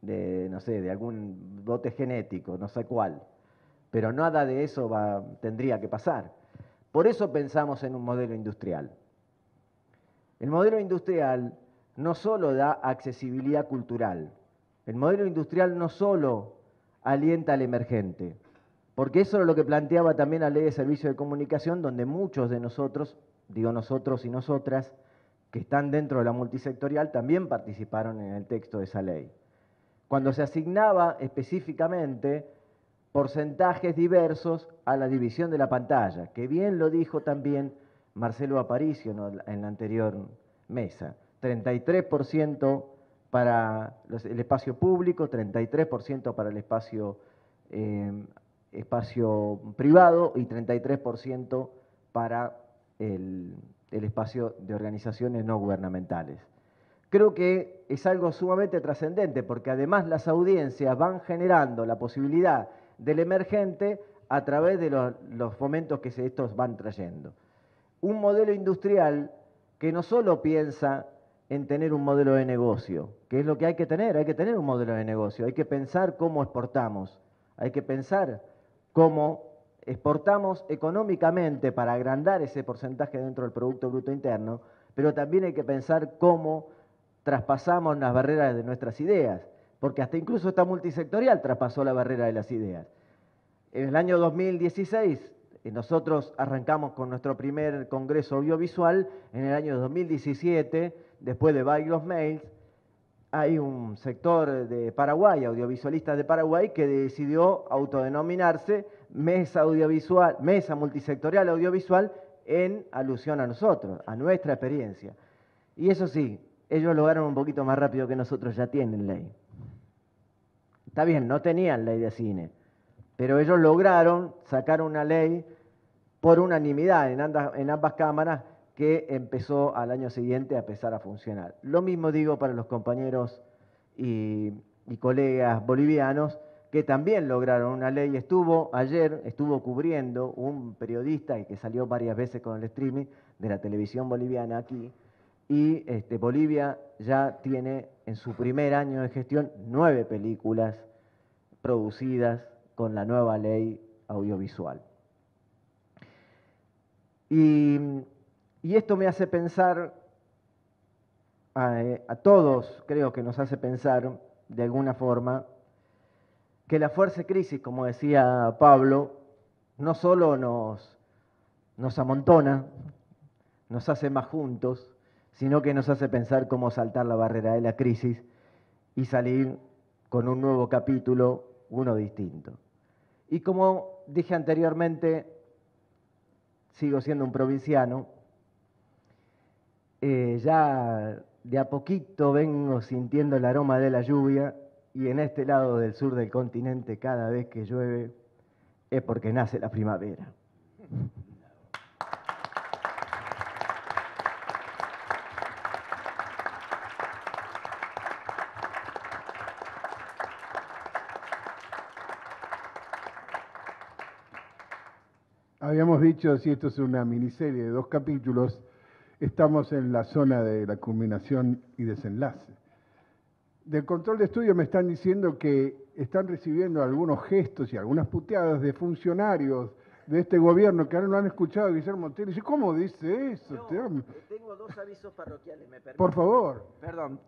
Speaker 6: de, no sé, de algún dote genético, no sé cuál. Pero nada de eso tendría que pasar. Por eso pensamos en un modelo industrial. El modelo industrial no solo da accesibilidad cultural, el modelo industrial no solo alienta al emergente, Porque eso era lo que planteaba también la Ley de Servicio de Comunicación, donde muchos de nosotros, digo nosotros y nosotras, que están dentro de la multisectorial, también participaron en el texto de esa ley. Cuando se asignaba específicamente porcentajes diversos a la división de la pantalla, que bien lo dijo también Marcelo Aparicio, ¿no?, en la anterior mesa. 33% para el espacio público, 33% para el espacio privado y 33% para el espacio de organizaciones no gubernamentales. Creo que es algo sumamente trascendente porque además las audiencias van generando la posibilidad del emergente a través de los fomentos que estos van trayendo. Un modelo industrial que no solo piensa en tener un modelo de negocio, que es lo que hay que tener un modelo de negocio, hay que pensar cómo exportamos, hay que pensar cómo exportamos económicamente para agrandar ese porcentaje dentro del Producto Bruto Interno, pero también hay que pensar cómo traspasamos las barreras de nuestras ideas, porque hasta incluso esta multisectorial traspasó la barrera de las ideas. En el año 2016 nosotros arrancamos con nuestro primer congreso audiovisual. En el año 2017, después de varios mails, hay un sector de Paraguay, audiovisualistas de Paraguay, que decidió autodenominarse Mesa Multisectorial Audiovisual en alusión a nosotros, a nuestra experiencia. Y eso sí, ellos lograron un poquito más rápido que nosotros, ya tienen ley. Está bien, no tenían ley de cine, pero ellos lograron sacar una ley por unanimidad en ambas cámaras que empezó al año siguiente a empezar a funcionar. Lo mismo digo para los compañeros y colegas bolivianos que también lograron una ley. Ayer estuvo cubriendo un periodista y que salió varias veces con el streaming de la televisión boliviana aquí, y Bolivia ya tiene en su primer año de gestión 9 películas producidas con la nueva ley audiovisual. Y esto me hace pensar, a todos creo que nos hace pensar de alguna forma, que la fuerza de crisis, como decía Pablo, no solo nos amontona, nos hace más juntos, sino que nos hace pensar cómo saltar la barrera de la crisis y salir con un nuevo capítulo, uno distinto. Y como dije anteriormente, sigo siendo un provinciano, ya de a poquito vengo sintiendo el aroma de la lluvia, y en este lado del sur del continente cada vez que llueve es porque nace la primavera.
Speaker 1: Habíamos dicho, si esto es una miniserie de 2 capítulos, estamos en la zona de la culminación y desenlace. Del control de estudio me están diciendo que están recibiendo algunos gestos y algunas puteadas de funcionarios de este gobierno que ahora no han escuchado a Guillermo Otero. Dice, ¿cómo dice eso?
Speaker 6: No, tengo 2 avisos parroquiales, ¿me permite?
Speaker 1: Por favor.
Speaker 6: Perdón,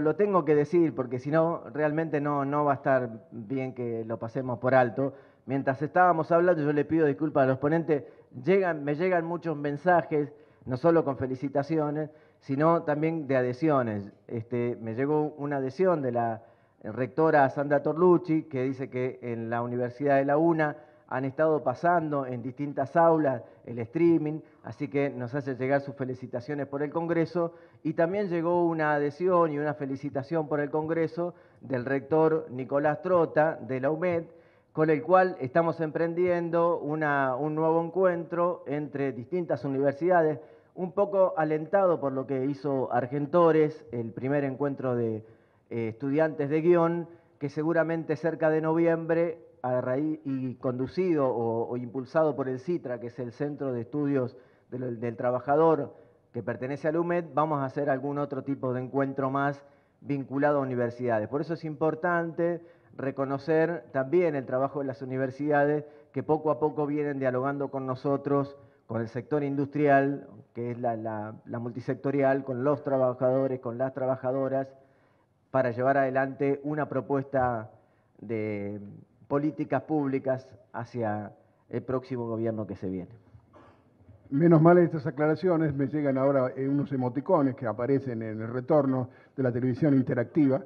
Speaker 6: lo tengo que decir porque si no, realmente no va a estar bien que lo pasemos por alto. Mientras estábamos hablando, yo le pido disculpas a los ponentes, me llegan muchos mensajes, no solo con felicitaciones, sino también de adhesiones. Me llegó una adhesión de la rectora Sandra Torlucci, que dice que en la Universidad de la UNA han estado pasando en distintas aulas el streaming, así que nos hace llegar sus felicitaciones por el Congreso. Y también llegó una adhesión y una felicitación por el Congreso del rector Nicolás Trota de la UMED, con el cual estamos emprendiendo un nuevo encuentro entre distintas universidades, un poco alentado por lo que hizo Argentores, el primer encuentro de estudiantes de guión, que seguramente cerca de noviembre, a raíz y conducido o impulsado por el CITRA, que es el Centro de Estudios del Trabajador, que pertenece al UMED, vamos a hacer algún otro tipo de encuentro más vinculado a universidades. Por eso es importante reconocer también el trabajo de las universidades que poco a poco vienen dialogando con nosotros, con el sector industrial, que es la multisectorial, con los trabajadores, con las trabajadoras, para llevar adelante una propuesta políticas públicas hacia el próximo gobierno que se viene.
Speaker 1: Menos mal estas aclaraciones, me llegan ahora unos emoticones que aparecen en el retorno de la televisión interactiva,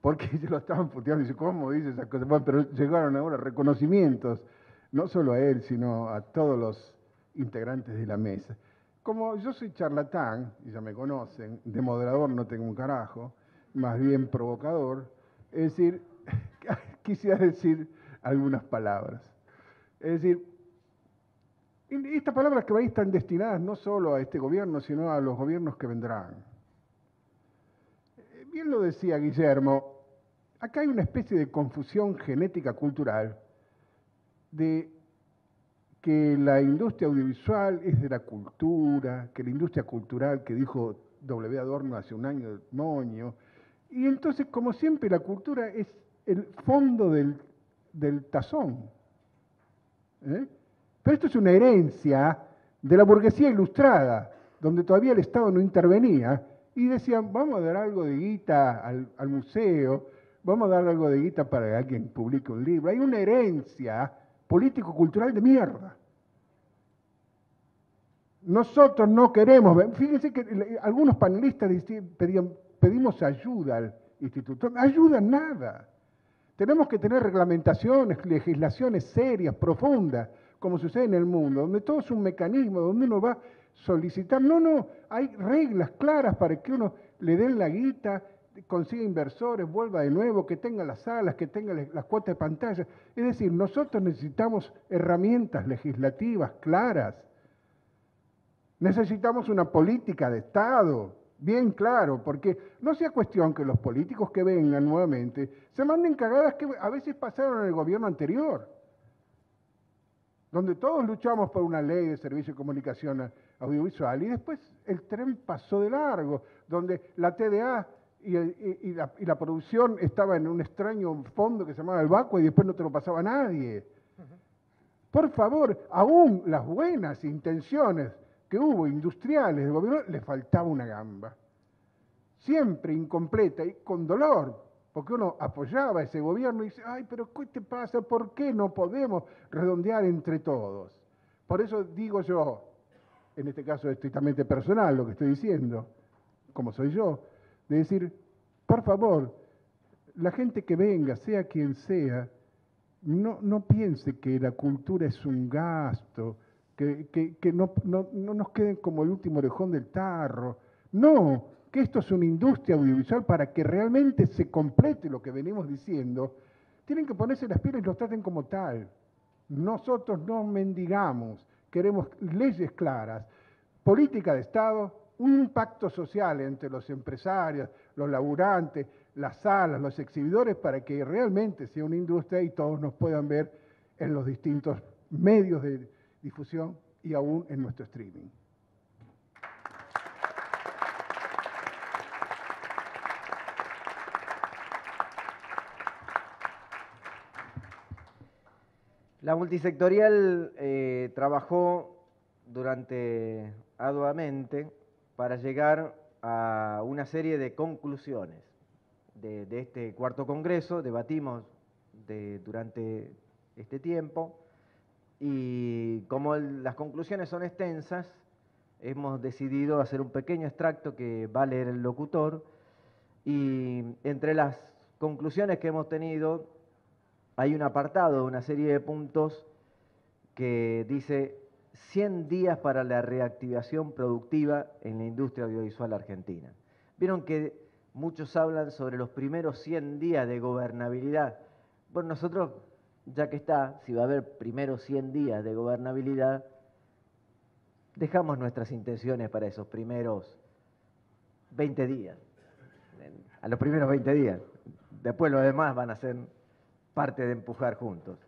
Speaker 1: porque ellos lo estaban puteando y dicen, ¿cómo dice esas cosas? Bueno, pero llegaron ahora reconocimientos, no solo a él, sino a todos los integrantes de la mesa. Como yo soy charlatán, y ya me conocen, de moderador no tengo un carajo, más bien provocador, es decir, quisiera decir algunas palabras. Es decir, estas palabras que ahí están destinadas no solo a este gobierno, sino a los gobiernos que vendrán. Bien lo decía Guillermo, acá hay una especie de confusión genética cultural de que la industria audiovisual es de la cultura, que la industria cultural que dijo W. Adorno hace un año del moño, y entonces, como siempre, la cultura es el fondo del tazón. Pero esto es una herencia de la burguesía ilustrada, donde todavía el Estado no intervenía, y decían, vamos a dar algo de guita al museo, vamos a dar algo de guita para que alguien publique un libro. Hay una herencia político-cultural de mierda. Nosotros no queremos ver, fíjense que algunos panelistas pedimos ayuda al instituto, ayuda nada. Tenemos que tener reglamentaciones, legislaciones serias, profundas, como sucede en el mundo, donde todo es un mecanismo, donde uno va a solicitar. No, hay reglas claras para que uno le den la guita, consiga inversores, vuelva de nuevo, que tenga las salas, que tenga las cuotas de pantalla. Es decir, nosotros necesitamos herramientas legislativas claras. Necesitamos una política de Estado, bien claro, porque no sea cuestión que los políticos que vengan nuevamente se manden cagadas que a veces pasaron en el gobierno anterior, donde todos luchamos por una ley de servicio de comunicación audiovisual y después el tren pasó de largo, donde la TDA y la producción estaba en un extraño fondo que se llamaba el Vacua y después no te lo pasaba nadie. Por favor, aún las buenas intenciones que hubo industriales del gobierno, le faltaba una gamba. Siempre incompleta y con dolor, porque uno apoyaba a ese gobierno y dice, ay, pero ¿qué te pasa? ¿Por qué no podemos redondear entre todos? Por eso digo yo, en este caso es estrictamente personal lo que estoy diciendo, como soy yo, de decir, por favor, la gente que venga, sea quien sea, no piense que la cultura es un gasto, que no nos queden como el último orejón del tarro. No, que esto es una industria audiovisual para que realmente se complete lo que venimos diciendo. Tienen que ponerse las pilas y los traten como tal. Nosotros no mendigamos, queremos leyes claras, política de Estado, un pacto social entre los empresarios, los laburantes, las salas, los exhibidores, para que realmente sea una industria y todos nos puedan ver en los distintos medios de difusión y aún en nuestro streaming.
Speaker 6: La multisectorial trabajó arduamente para llegar a una serie de conclusiones de este cuarto congreso. Debatimos durante este tiempo y como las conclusiones son extensas, hemos decidido hacer un pequeño extracto que va a leer el locutor, y entre las conclusiones que hemos tenido hay un apartado, una serie de puntos que dice 100 días para la reactivación productiva en la industria audiovisual argentina. Vieron que muchos hablan sobre los primeros 100 días de gobernabilidad. Bueno, nosotros, ya que está, si va a haber primeros 100 días de gobernabilidad, dejamos nuestras intenciones para esos primeros 20 días. A los primeros 20 días. Después los demás van a ser parte de empujar juntos.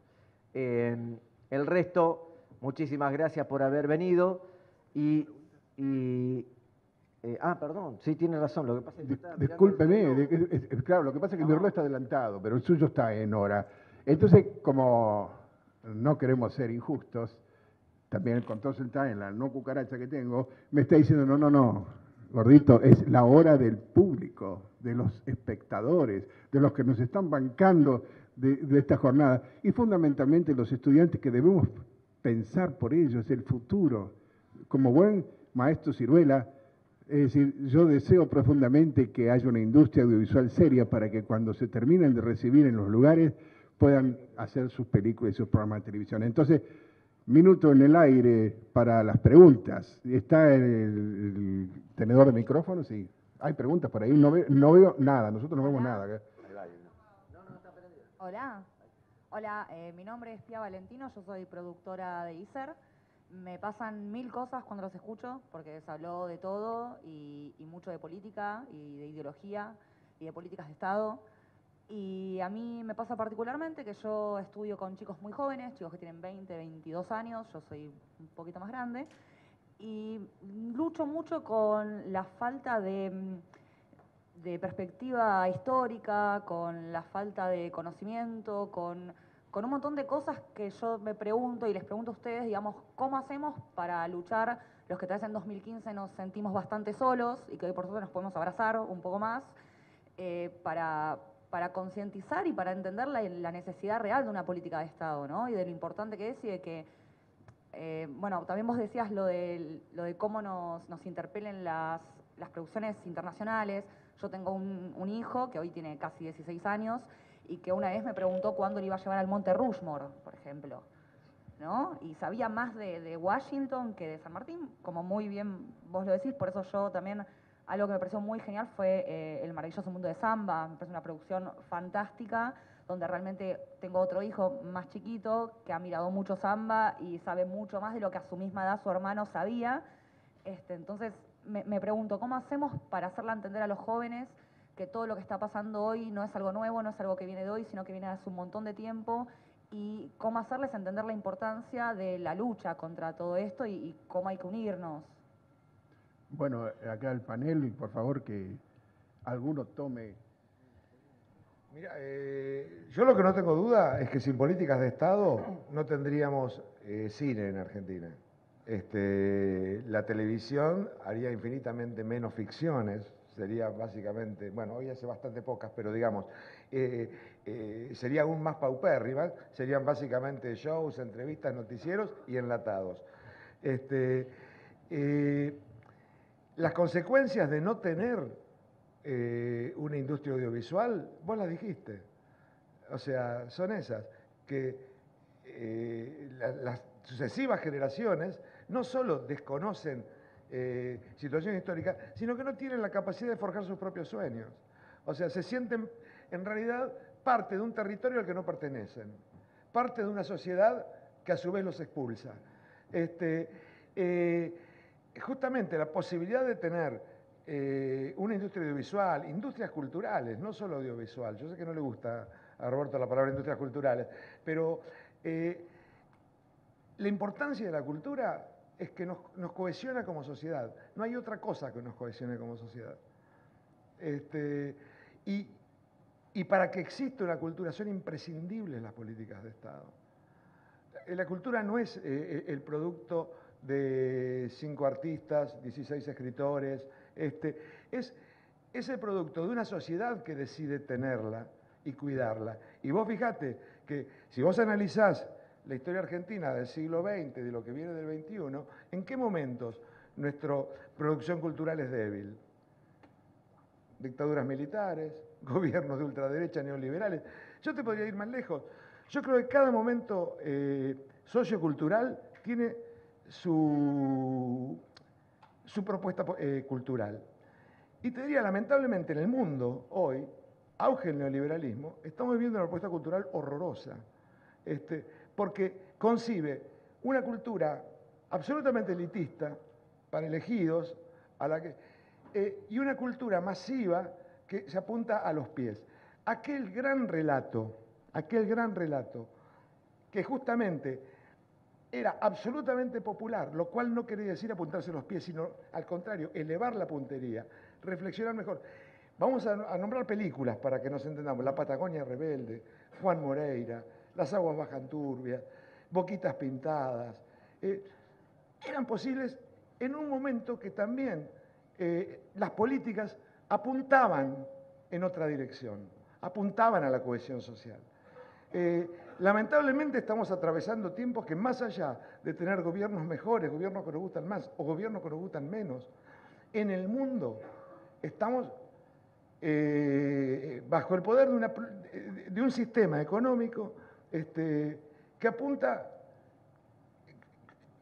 Speaker 6: El resto, muchísimas gracias por haber venido perdón, sí, tiene razón. Lo que pasa es que
Speaker 1: discúlpeme, claro, lo que pasa es que mi reloj está adelantado, pero el suyo está en hora. Entonces, como no queremos ser injustos, también el control central en la no cucaracha que tengo, me está diciendo, no, gordito, es la hora del público, de los espectadores, de los que nos están bancando de esta jornada. Y fundamentalmente los estudiantes que debemos pensar por ellos, el futuro. Como buen maestro Ciruela, es decir, yo deseo profundamente que haya una industria audiovisual seria para que cuando se terminen de recibir en los lugares puedan hacer sus películas y sus programas de televisión. Entonces, minuto en el aire para las preguntas. ¿Está el tenedor de micrófono? Sí. ¿Hay preguntas por ahí? No veo nada, nosotros no vemos nada.
Speaker 7: Hola. Hola, mi nombre es Pia Valentino, yo soy productora de ISER. Me pasan 1000 cosas cuando los escucho, porque se habló de todo y mucho de política y de ideología y de políticas de Estado. Y a mí me pasa particularmente que yo estudio con chicos muy jóvenes, chicos que tienen 20, 22 años, yo soy un poquito más grande, y lucho mucho con la falta de perspectiva histórica, con la falta de conocimiento, con un montón de cosas que yo me pregunto y les pregunto a ustedes, digamos, ¿cómo hacemos para luchar los que tal vez en 2015 nos sentimos bastante solos y que hoy por suerte nos podemos abrazar un poco más, para concientizar y para entender la necesidad real de una política de Estado, ¿no? Y de lo importante que es y de que, bueno, también vos decías lo de cómo nos interpelen las producciones internacionales. Yo tengo un hijo que hoy tiene casi 16 años y que una vez me preguntó cuándo le iba a llevar al Monte Rushmore, por ejemplo, ¿no? Y sabía más de Washington que de San Martín, como muy bien vos lo decís, por eso yo también, algo que me pareció muy genial fue El maravilloso mundo de Samba, me parece una producción fantástica, donde realmente tengo otro hijo más chiquito que ha mirado mucho Samba y sabe mucho más de lo que a su misma edad su hermano sabía. Entonces, me pregunto, ¿cómo hacemos para hacerla entender a los jóvenes que todo lo que está pasando hoy no es algo nuevo, no es algo que viene de hoy, sino que viene de hace un montón de tiempo? Y cómo hacerles entender la importancia de la lucha contra todo esto y cómo hay que unirnos.
Speaker 1: Bueno, acá el panel, por favor, que alguno tome.
Speaker 5: Mira, yo lo que no tengo duda es que sin políticas de Estado no tendríamos cine en Argentina. La televisión haría infinitamente menos ficciones, sería básicamente, bueno, hoy hace bastante pocas, pero digamos, sería aún más paupérrimas, serían básicamente shows, entrevistas, noticieros y enlatados. Las consecuencias de no tener una industria audiovisual, vos las dijiste, o sea, son esas, que las sucesivas generaciones no solo desconocen situaciones históricas, sino que no tienen la capacidad de forjar sus propios sueños. O sea, se sienten en realidad parte de un territorio al que no pertenecen, parte de una sociedad que a su vez los expulsa. Justamente la posibilidad de tener una industria audiovisual, industrias culturales, no solo audiovisual. Yo sé que no le gusta a Roberto la palabra industrias culturales, pero la importancia de la cultura es que nos cohesiona como sociedad. No hay otra cosa que nos cohesione como sociedad. Y para que exista una cultura son imprescindibles las políticas de Estado. La cultura no es el producto de 5 artistas, 16 escritores, es el producto de una sociedad que decide tenerla y cuidarla. Y vos fijate que si vos analizás la historia argentina del siglo XX, de lo que viene del XXI, ¿en qué momentos nuestra producción cultural es débil? Dictaduras militares, gobiernos de ultraderecha, neoliberales. Yo te podría ir más lejos. Yo creo que cada momento sociocultural tiene su propuesta cultural. Y te diría, lamentablemente en el mundo hoy, auge el neoliberalismo, estamos viviendo una propuesta cultural horrorosa, porque concibe una cultura absolutamente elitista para elegidos, y una cultura masiva que se apunta a los pies. Aquel gran relato que justamente era absolutamente popular, lo cual no quería decir apuntarse los pies, sino al contrario, elevar la puntería, reflexionar mejor. Vamos a nombrar películas para que nos entendamos. La Patagonia Rebelde, Juan Moreira, Las aguas bajan turbias, Boquitas pintadas. Eran posibles en un momento que también las políticas apuntaban en otra dirección, apuntaban a la cohesión social. Lamentablemente estamos atravesando tiempos que más allá de tener gobiernos mejores, gobiernos que nos gustan más o gobiernos que nos gustan menos, en el mundo estamos bajo el poder de un sistema económico que apunta,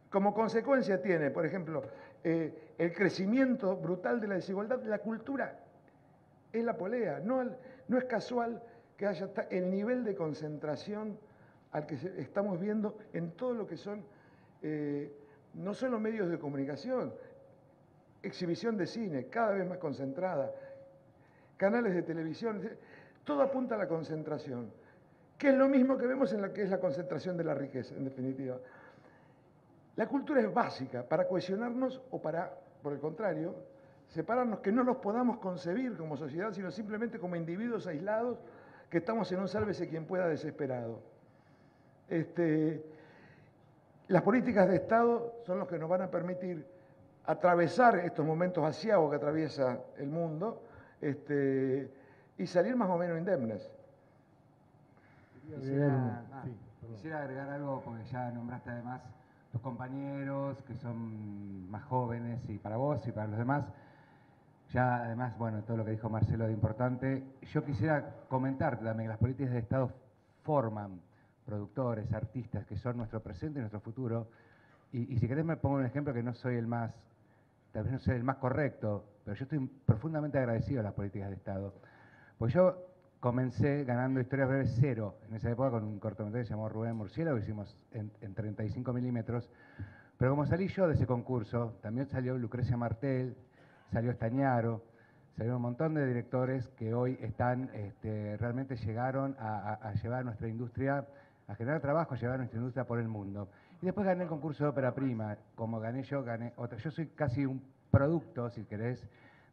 Speaker 5: como consecuencia tiene, por ejemplo, el crecimiento brutal de la desigualdad. La cultura es la polea, no es casual que haya el nivel de concentración al que estamos viendo en todo lo que son, no solo medios de comunicación, exhibición de cine cada vez más concentrada, canales de televisión, todo apunta a la concentración, que es lo mismo que vemos en lo que es la concentración de la riqueza, en definitiva. La cultura es básica para cohesionarnos o para, por el contrario, separarnos, que no nos podamos concebir como sociedad, sino simplemente como individuos aislados que estamos en un sálvese quien pueda desesperado. Las políticas de Estado son los que nos van a permitir atravesar estos momentos aciagos que atraviesa el mundo y salir más o menos indemnes.
Speaker 4: Quisiera agregar algo, porque ya nombraste además tus compañeros que son más jóvenes, y para vos y para los demás. Ya además, bueno, todo lo que dijo Marcelo de importante. Yo quisiera comentarte también que las políticas de Estado forman productores, artistas, que son nuestro presente y nuestro futuro. Y si querés me pongo un ejemplo que no soy el más, tal vez no soy el más correcto, pero yo estoy profundamente agradecido a las políticas de Estado. Porque yo comencé ganando historias breves 0 en esa época con un cortometraje que se llamó Rubén Murciélago, que hicimos en 35 milímetros. Pero como salí yo de ese concurso, también salió Lucrecia Martel, salió Estañaro, salieron un montón de directores que hoy están, realmente llegaron a llevar nuestra industria, a generar trabajo, a llevar nuestra industria por el mundo. Y después gané el concurso de ópera prima, como gané yo, gané otra. Yo soy casi un producto, si querés,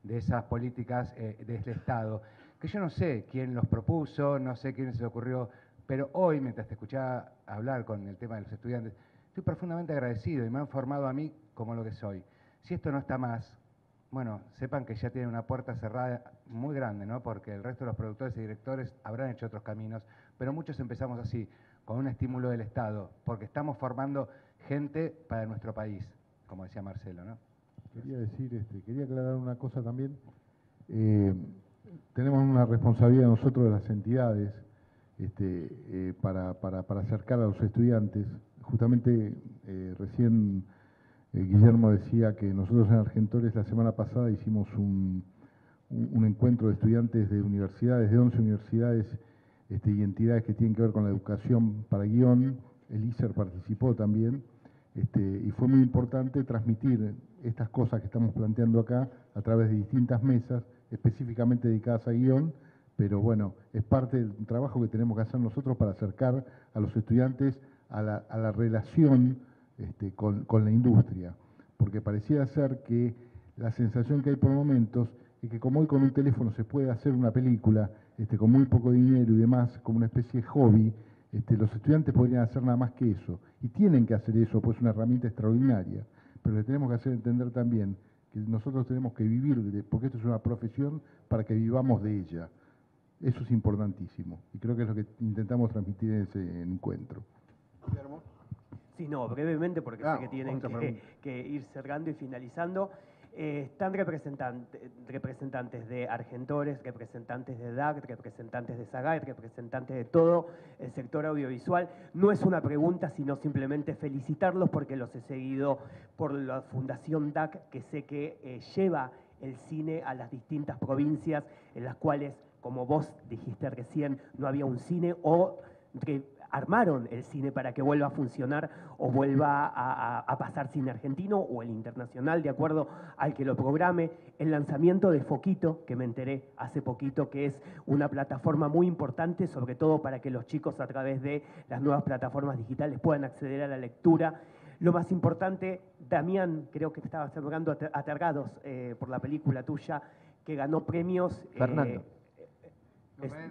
Speaker 4: de esas políticas del Estado, que yo no sé quién los propuso, no sé quién se le ocurrió, pero hoy, mientras te escuchaba hablar con el tema de los estudiantes, estoy profundamente agradecido y me han formado a mí como lo que soy. Si esto no está más, bueno, sepan que ya tienen una puerta cerrada muy grande, ¿no? Porque el resto de los productores y directores habrán hecho otros caminos, pero muchos empezamos así, con un estímulo del Estado, porque estamos formando gente para nuestro país, como decía Marcelo, ¿no?
Speaker 2: Quería aclarar una cosa también. Tenemos una responsabilidad nosotros de las entidades para acercar a los estudiantes. Justamente recién Guillermo decía que nosotros en Argentores la semana pasada hicimos un encuentro de estudiantes de universidades, de 11 universidades y entidades que tienen que ver con la educación para guión. El ISER participó también, y fue muy importante transmitir estas cosas que estamos planteando acá a través de distintas mesas, específicamente dedicadas a guión, pero bueno, es parte del trabajo que tenemos que hacer nosotros para acercar a los estudiantes a la relación con la industria, porque parecía ser que la sensación que hay por momentos es que como hoy con un teléfono se puede hacer una película con muy poco dinero y demás, como una especie de hobby, los estudiantes podrían hacer nada más que eso, y tienen que hacer eso, pues es una herramienta extraordinaria, pero le tenemos que hacer entender también que nosotros tenemos que vivir, porque esto es una profesión para que vivamos de ella. Eso es importantísimo, y creo que es lo que intentamos transmitir en ese encuentro.
Speaker 1: Guillermo.
Speaker 8: Sí, no, brevemente, porque sé que tienen que ir cerrando y finalizando. Están representantes de Argentores, representantes de DAC, representantes de SAGAE, representantes de todo el sector audiovisual. No es una pregunta, sino simplemente felicitarlos porque los he seguido por la Fundación DAC, que sé que lleva el cine a las distintas provincias en las cuales, como vos dijiste recién, no había un cine o armaron el cine para que vuelva a funcionar o vuelva a pasar cine argentino o el internacional, de acuerdo al que lo programe. El lanzamiento de Foquito, que me enteré hace poquito, que es una plataforma muy importante, sobre todo para que los chicos a través de las nuevas plataformas digitales puedan acceder a la lectura. Lo más importante, Damián, creo que estaba celebrando Atergados por la película tuya, que ganó premios.
Speaker 6: Fernando.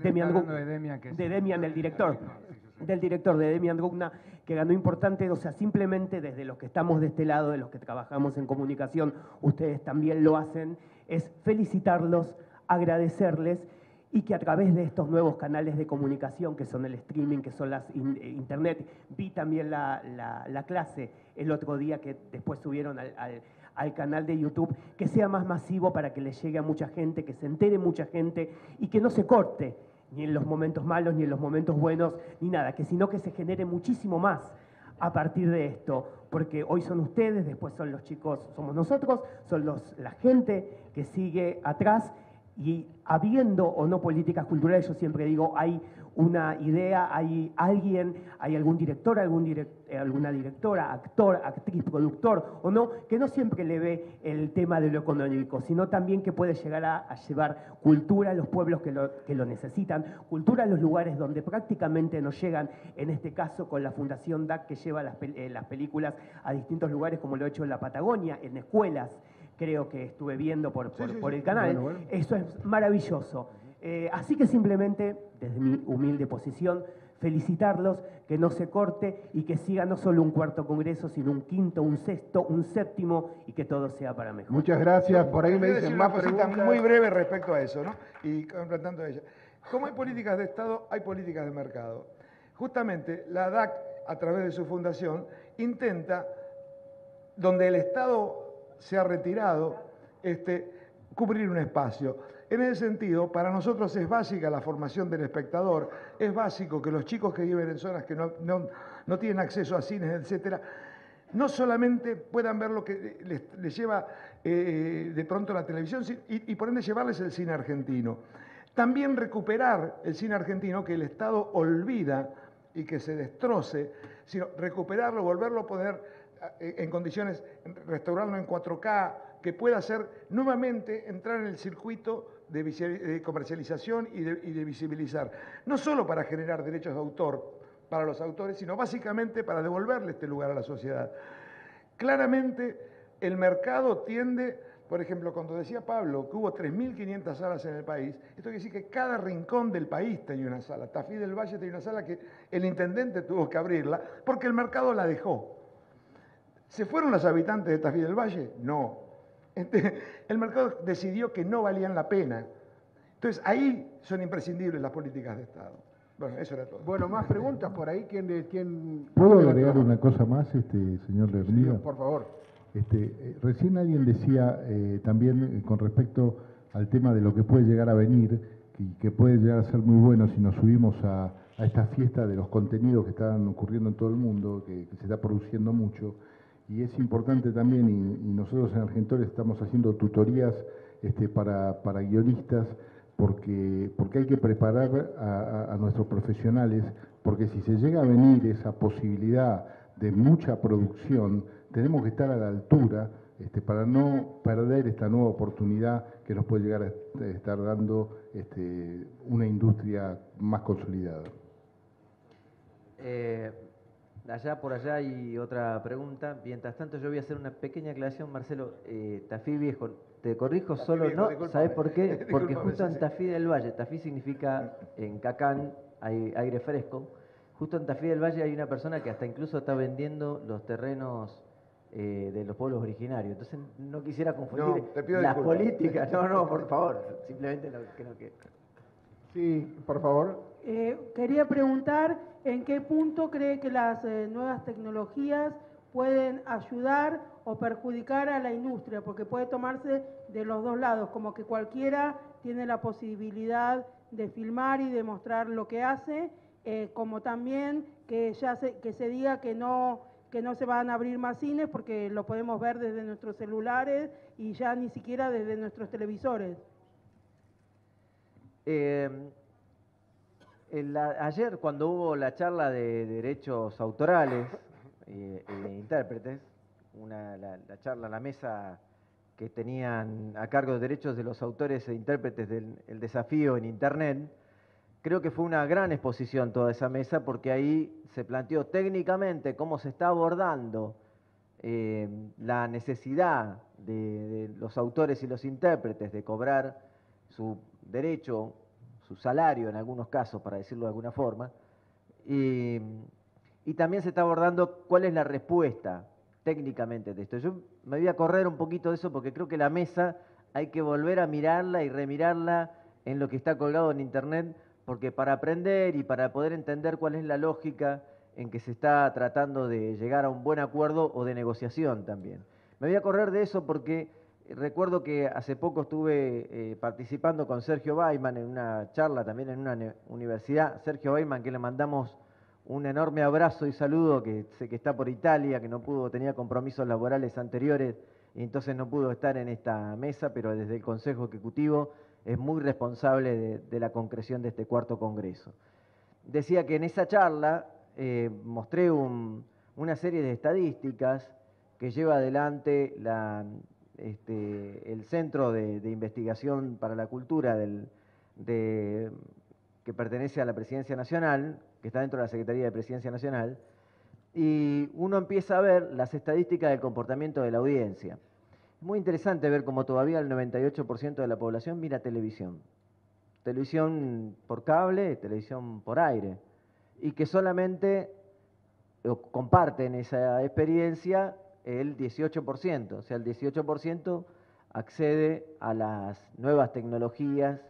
Speaker 8: Demian, el director. Del director de Demian Drugna, que ganó importante, o sea, simplemente desde los que estamos de este lado, de los que trabajamos en comunicación, ustedes también lo hacen, es felicitarlos, agradecerles y que a través de estos nuevos canales de comunicación, que son el streaming, que son las internet, vi también la clase el otro día que después subieron al canal de YouTube, que sea más masivo para que le llegue a mucha gente, que se entere mucha gente y que no se corte ni en los momentos malos, ni en los momentos buenos, ni nada, sino que se genere muchísimo más a partir de esto, porque hoy son ustedes, después son los chicos, somos nosotros, son la gente que sigue atrás, y habiendo o no políticas culturales, yo siempre digo, hay una idea, hay alguien, hay algún director, alguna directora, actor, actriz, productor o no, que no siempre le ve el tema de lo económico, sino también que puede llegar a llevar cultura a los pueblos que lo necesitan, cultura a los lugares donde prácticamente no llegan, en este caso con la Fundación DAC, que lleva las películas a distintos lugares, como lo he hecho en la Patagonia, en escuelas, creo que estuve viendo por el canal. Bueno. Eso es maravilloso. Así que simplemente, desde mi humilde posición, felicitarlos, que no se corte y que siga no solo un cuarto congreso, sino un quinto, un sexto, un séptimo, y que todo sea para mejor.
Speaker 1: Muchas gracias. Por ahí me dicen más preguntas.
Speaker 5: Muy breve respecto a eso, ¿no? Y completando a ella. Como hay políticas de Estado, hay políticas de mercado. Justamente la DAC, a través de su fundación, intenta, donde el Estado se ha retirado, cubrir un espacio. En ese sentido, para nosotros es básica la formación del espectador, es básico que los chicos que viven en zonas que no tienen acceso a cines, etcétera, no solamente puedan ver lo que les lleva de pronto la televisión y por ende llevarles el cine argentino. También recuperar el cine argentino que el Estado olvida y que se destroce, sino recuperarlo, volverlo a poner en condiciones, restaurarlo en 4K, que pueda ser nuevamente entrar en el circuito de comercialización y de visibilizar. No solo para generar derechos de autor para los autores, sino básicamente para devolverle este lugar a la sociedad. Claramente el mercado tiende, por ejemplo, cuando decía Pablo que hubo 3.500 salas en el país, esto quiere decir que cada rincón del país tenía una sala. Tafí del Valle tenía una sala que el intendente tuvo que abrirla porque el mercado la dejó. ¿Se fueron los habitantes de Tafí del Valle? No. El mercado decidió que no valían la pena. Entonces, ahí son imprescindibles las políticas de Estado. Bueno, eso era todo.
Speaker 1: Bueno, más preguntas por ahí. ¿Quién
Speaker 2: ¿Puedo agregar una cosa más, señor Lermida?
Speaker 1: Sí, por favor.
Speaker 2: Recién alguien decía también con respecto al tema de lo que puede llegar a venir, y que puede llegar a ser muy bueno si nos subimos a esta fiesta de los contenidos que están ocurriendo en todo el mundo, que se está produciendo mucho. Y es importante también, y nosotros en Argentores estamos haciendo tutorías para guionistas, porque hay que preparar a nuestros profesionales, porque si se llega a venir esa posibilidad de mucha producción, tenemos que estar a la altura para no perder esta nueva oportunidad que nos puede llegar a estar dando una industria más consolidada.
Speaker 6: Allá por allá hay otra pregunta. Mientras tanto yo voy a hacer una pequeña aclaración, Marcelo. Tafí Viejo, te corrijo,
Speaker 5: Tafí
Speaker 6: solo
Speaker 5: Viejo,
Speaker 6: no, ¿sabes por qué? Porque
Speaker 5: Disculpame,
Speaker 6: justo en Tafí del Valle, Tafí significa en Cacán, hay aire fresco. Justo en Tafí del Valle hay una persona que hasta incluso está vendiendo los terrenos de los pueblos originarios. Entonces no quisiera confundir las políticas. No, por favor, simplemente creo que...
Speaker 1: Sí, por favor.
Speaker 9: Quería preguntar en qué punto cree que las nuevas tecnologías pueden ayudar o perjudicar a la industria, porque puede tomarse de los dos lados, como que cualquiera tiene la posibilidad de filmar y de mostrar lo que hace, como también que se diga que no se van a abrir más cines porque lo podemos ver desde nuestros celulares y ya ni siquiera desde nuestros televisores.
Speaker 6: Ayer cuando hubo la charla de derechos autorales e intérpretes, la mesa que tenían a cargo de derechos de los autores e intérpretes del desafío en Internet, creo que fue una gran exposición toda esa mesa, porque ahí se planteó técnicamente cómo se está abordando la necesidad de los autores y los intérpretes de cobrar su derecho, su salario en algunos casos, para decirlo de alguna forma, y también se está abordando cuál es la respuesta técnicamente de esto. Yo me voy a correr un poquito de eso porque creo que la mesa hay que volver a mirarla y remirarla en lo que está colgado en Internet, porque para aprender y para poder entender cuál es la lógica en que se está tratando de llegar a un buen acuerdo o de negociación también. Me voy a correr de eso porque recuerdo que hace poco estuve participando con Sergio Baiman en una charla también en una universidad. Sergio Baiman, que le mandamos un enorme abrazo y saludo, que sé que está por Italia, que no pudo, tenía compromisos laborales anteriores y entonces no pudo estar en esta mesa, pero desde el Consejo Ejecutivo es muy responsable de la concreción de este cuarto congreso. Decía que en esa charla mostré una serie de estadísticas que lleva adelante el Centro de Investigación para la Cultura que pertenece a la Presidencia Nacional, que está dentro de la Secretaría de Presidencia Nacional, y uno empieza a ver las estadísticas del comportamiento de la audiencia. Es muy interesante ver cómo todavía el 98% de la población mira televisión. Televisión por cable, televisión por aire. Y que solamente comparten esa experiencia el 18%. O sea, el 18% accede a las nuevas tecnologías.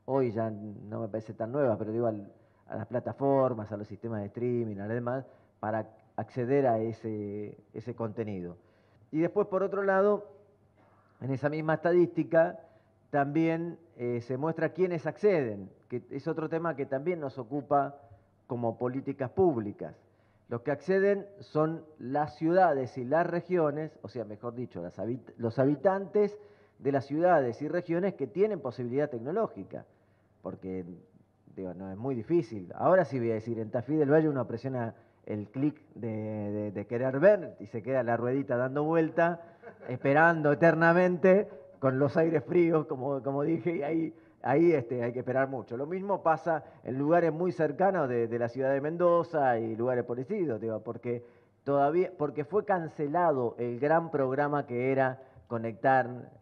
Speaker 6: Hoy ya no me parece tan nuevas, pero digo a las plataformas, a los sistemas de streaming, a lo demás, para acceder a ese contenido. Y después, por otro lado, en esa misma estadística también se muestra quiénes acceden, que es otro tema que también nos ocupa como políticas públicas. Los que acceden son las ciudades y las regiones, o sea, mejor dicho, los habitantes de las ciudades y regiones que tienen posibilidad tecnológica, porque digo, no es muy difícil. Ahora sí voy a decir, en Tafí del Valle uno presiona el clic de querer ver y se queda la ruedita dando vuelta, esperando eternamente con los aires fríos, como dije, y ahí hay que esperar mucho. Lo mismo pasa en lugares muy cercanos de la ciudad de Mendoza y lugares parecidos, digo, porque fue cancelado el gran programa que era conectar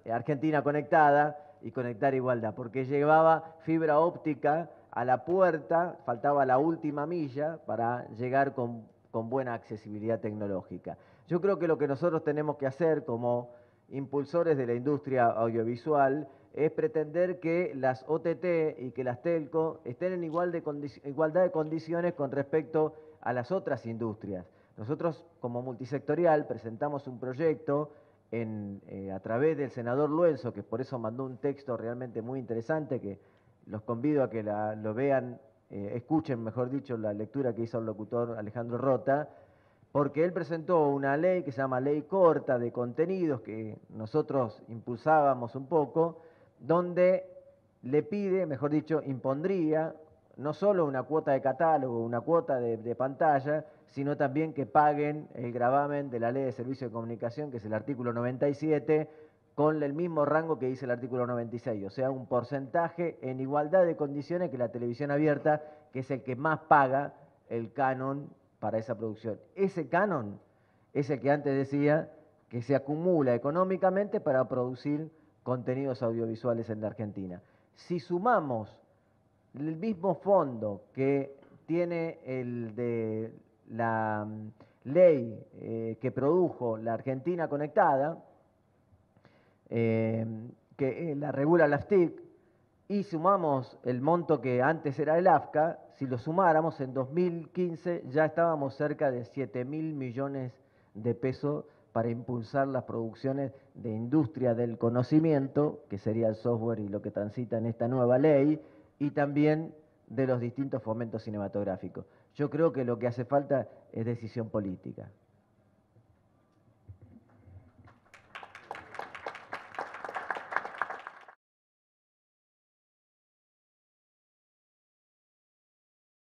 Speaker 6: Argentina Conectada y Conectar Igualdad, porque llevaba fibra óptica a la puerta, faltaba la última milla para llegar con buena accesibilidad tecnológica. Yo creo que lo que nosotros tenemos que hacer como impulsores de la industria audiovisual es pretender que las OTT y que las telco estén en igualdad de condiciones con respecto a las otras industrias. Nosotros, como multisectorial, presentamos un proyecto a través del senador Luenzo, que por eso mandó un texto realmente muy interesante, que los convido a que lo vean, escuchen, mejor dicho, la lectura que hizo el locutor Alejandro Rota, porque él presentó una ley que se llama Ley Corta de Contenidos, que nosotros impulsábamos un poco, donde le pide, mejor dicho, impondría no solo una cuota de catálogo, una cuota de pantalla, sino también que paguen el gravamen de la Ley de Servicio de Comunicación, que es el artículo 97, con el mismo rango que dice el artículo 96, o sea, un porcentaje en igualdad de condiciones que la televisión abierta, que es el que más paga el canon para esa producción. Ese canon es el que antes decía que se acumula económicamente para producir contenidos audiovisuales en la Argentina. Si sumamos el mismo fondo que tiene el de la ley que produjo la Argentina Conectada, que la regula la AFTIC, y sumamos el monto que antes era el AFCA, si lo sumáramos en 2015 ya estábamos cerca de 7.000 millones de pesos para impulsar las producciones de industria del conocimiento, que sería el software y lo que transita en esta nueva ley, y también de los distintos fomentos cinematográficos. Yo creo que lo que hace falta es decisión política.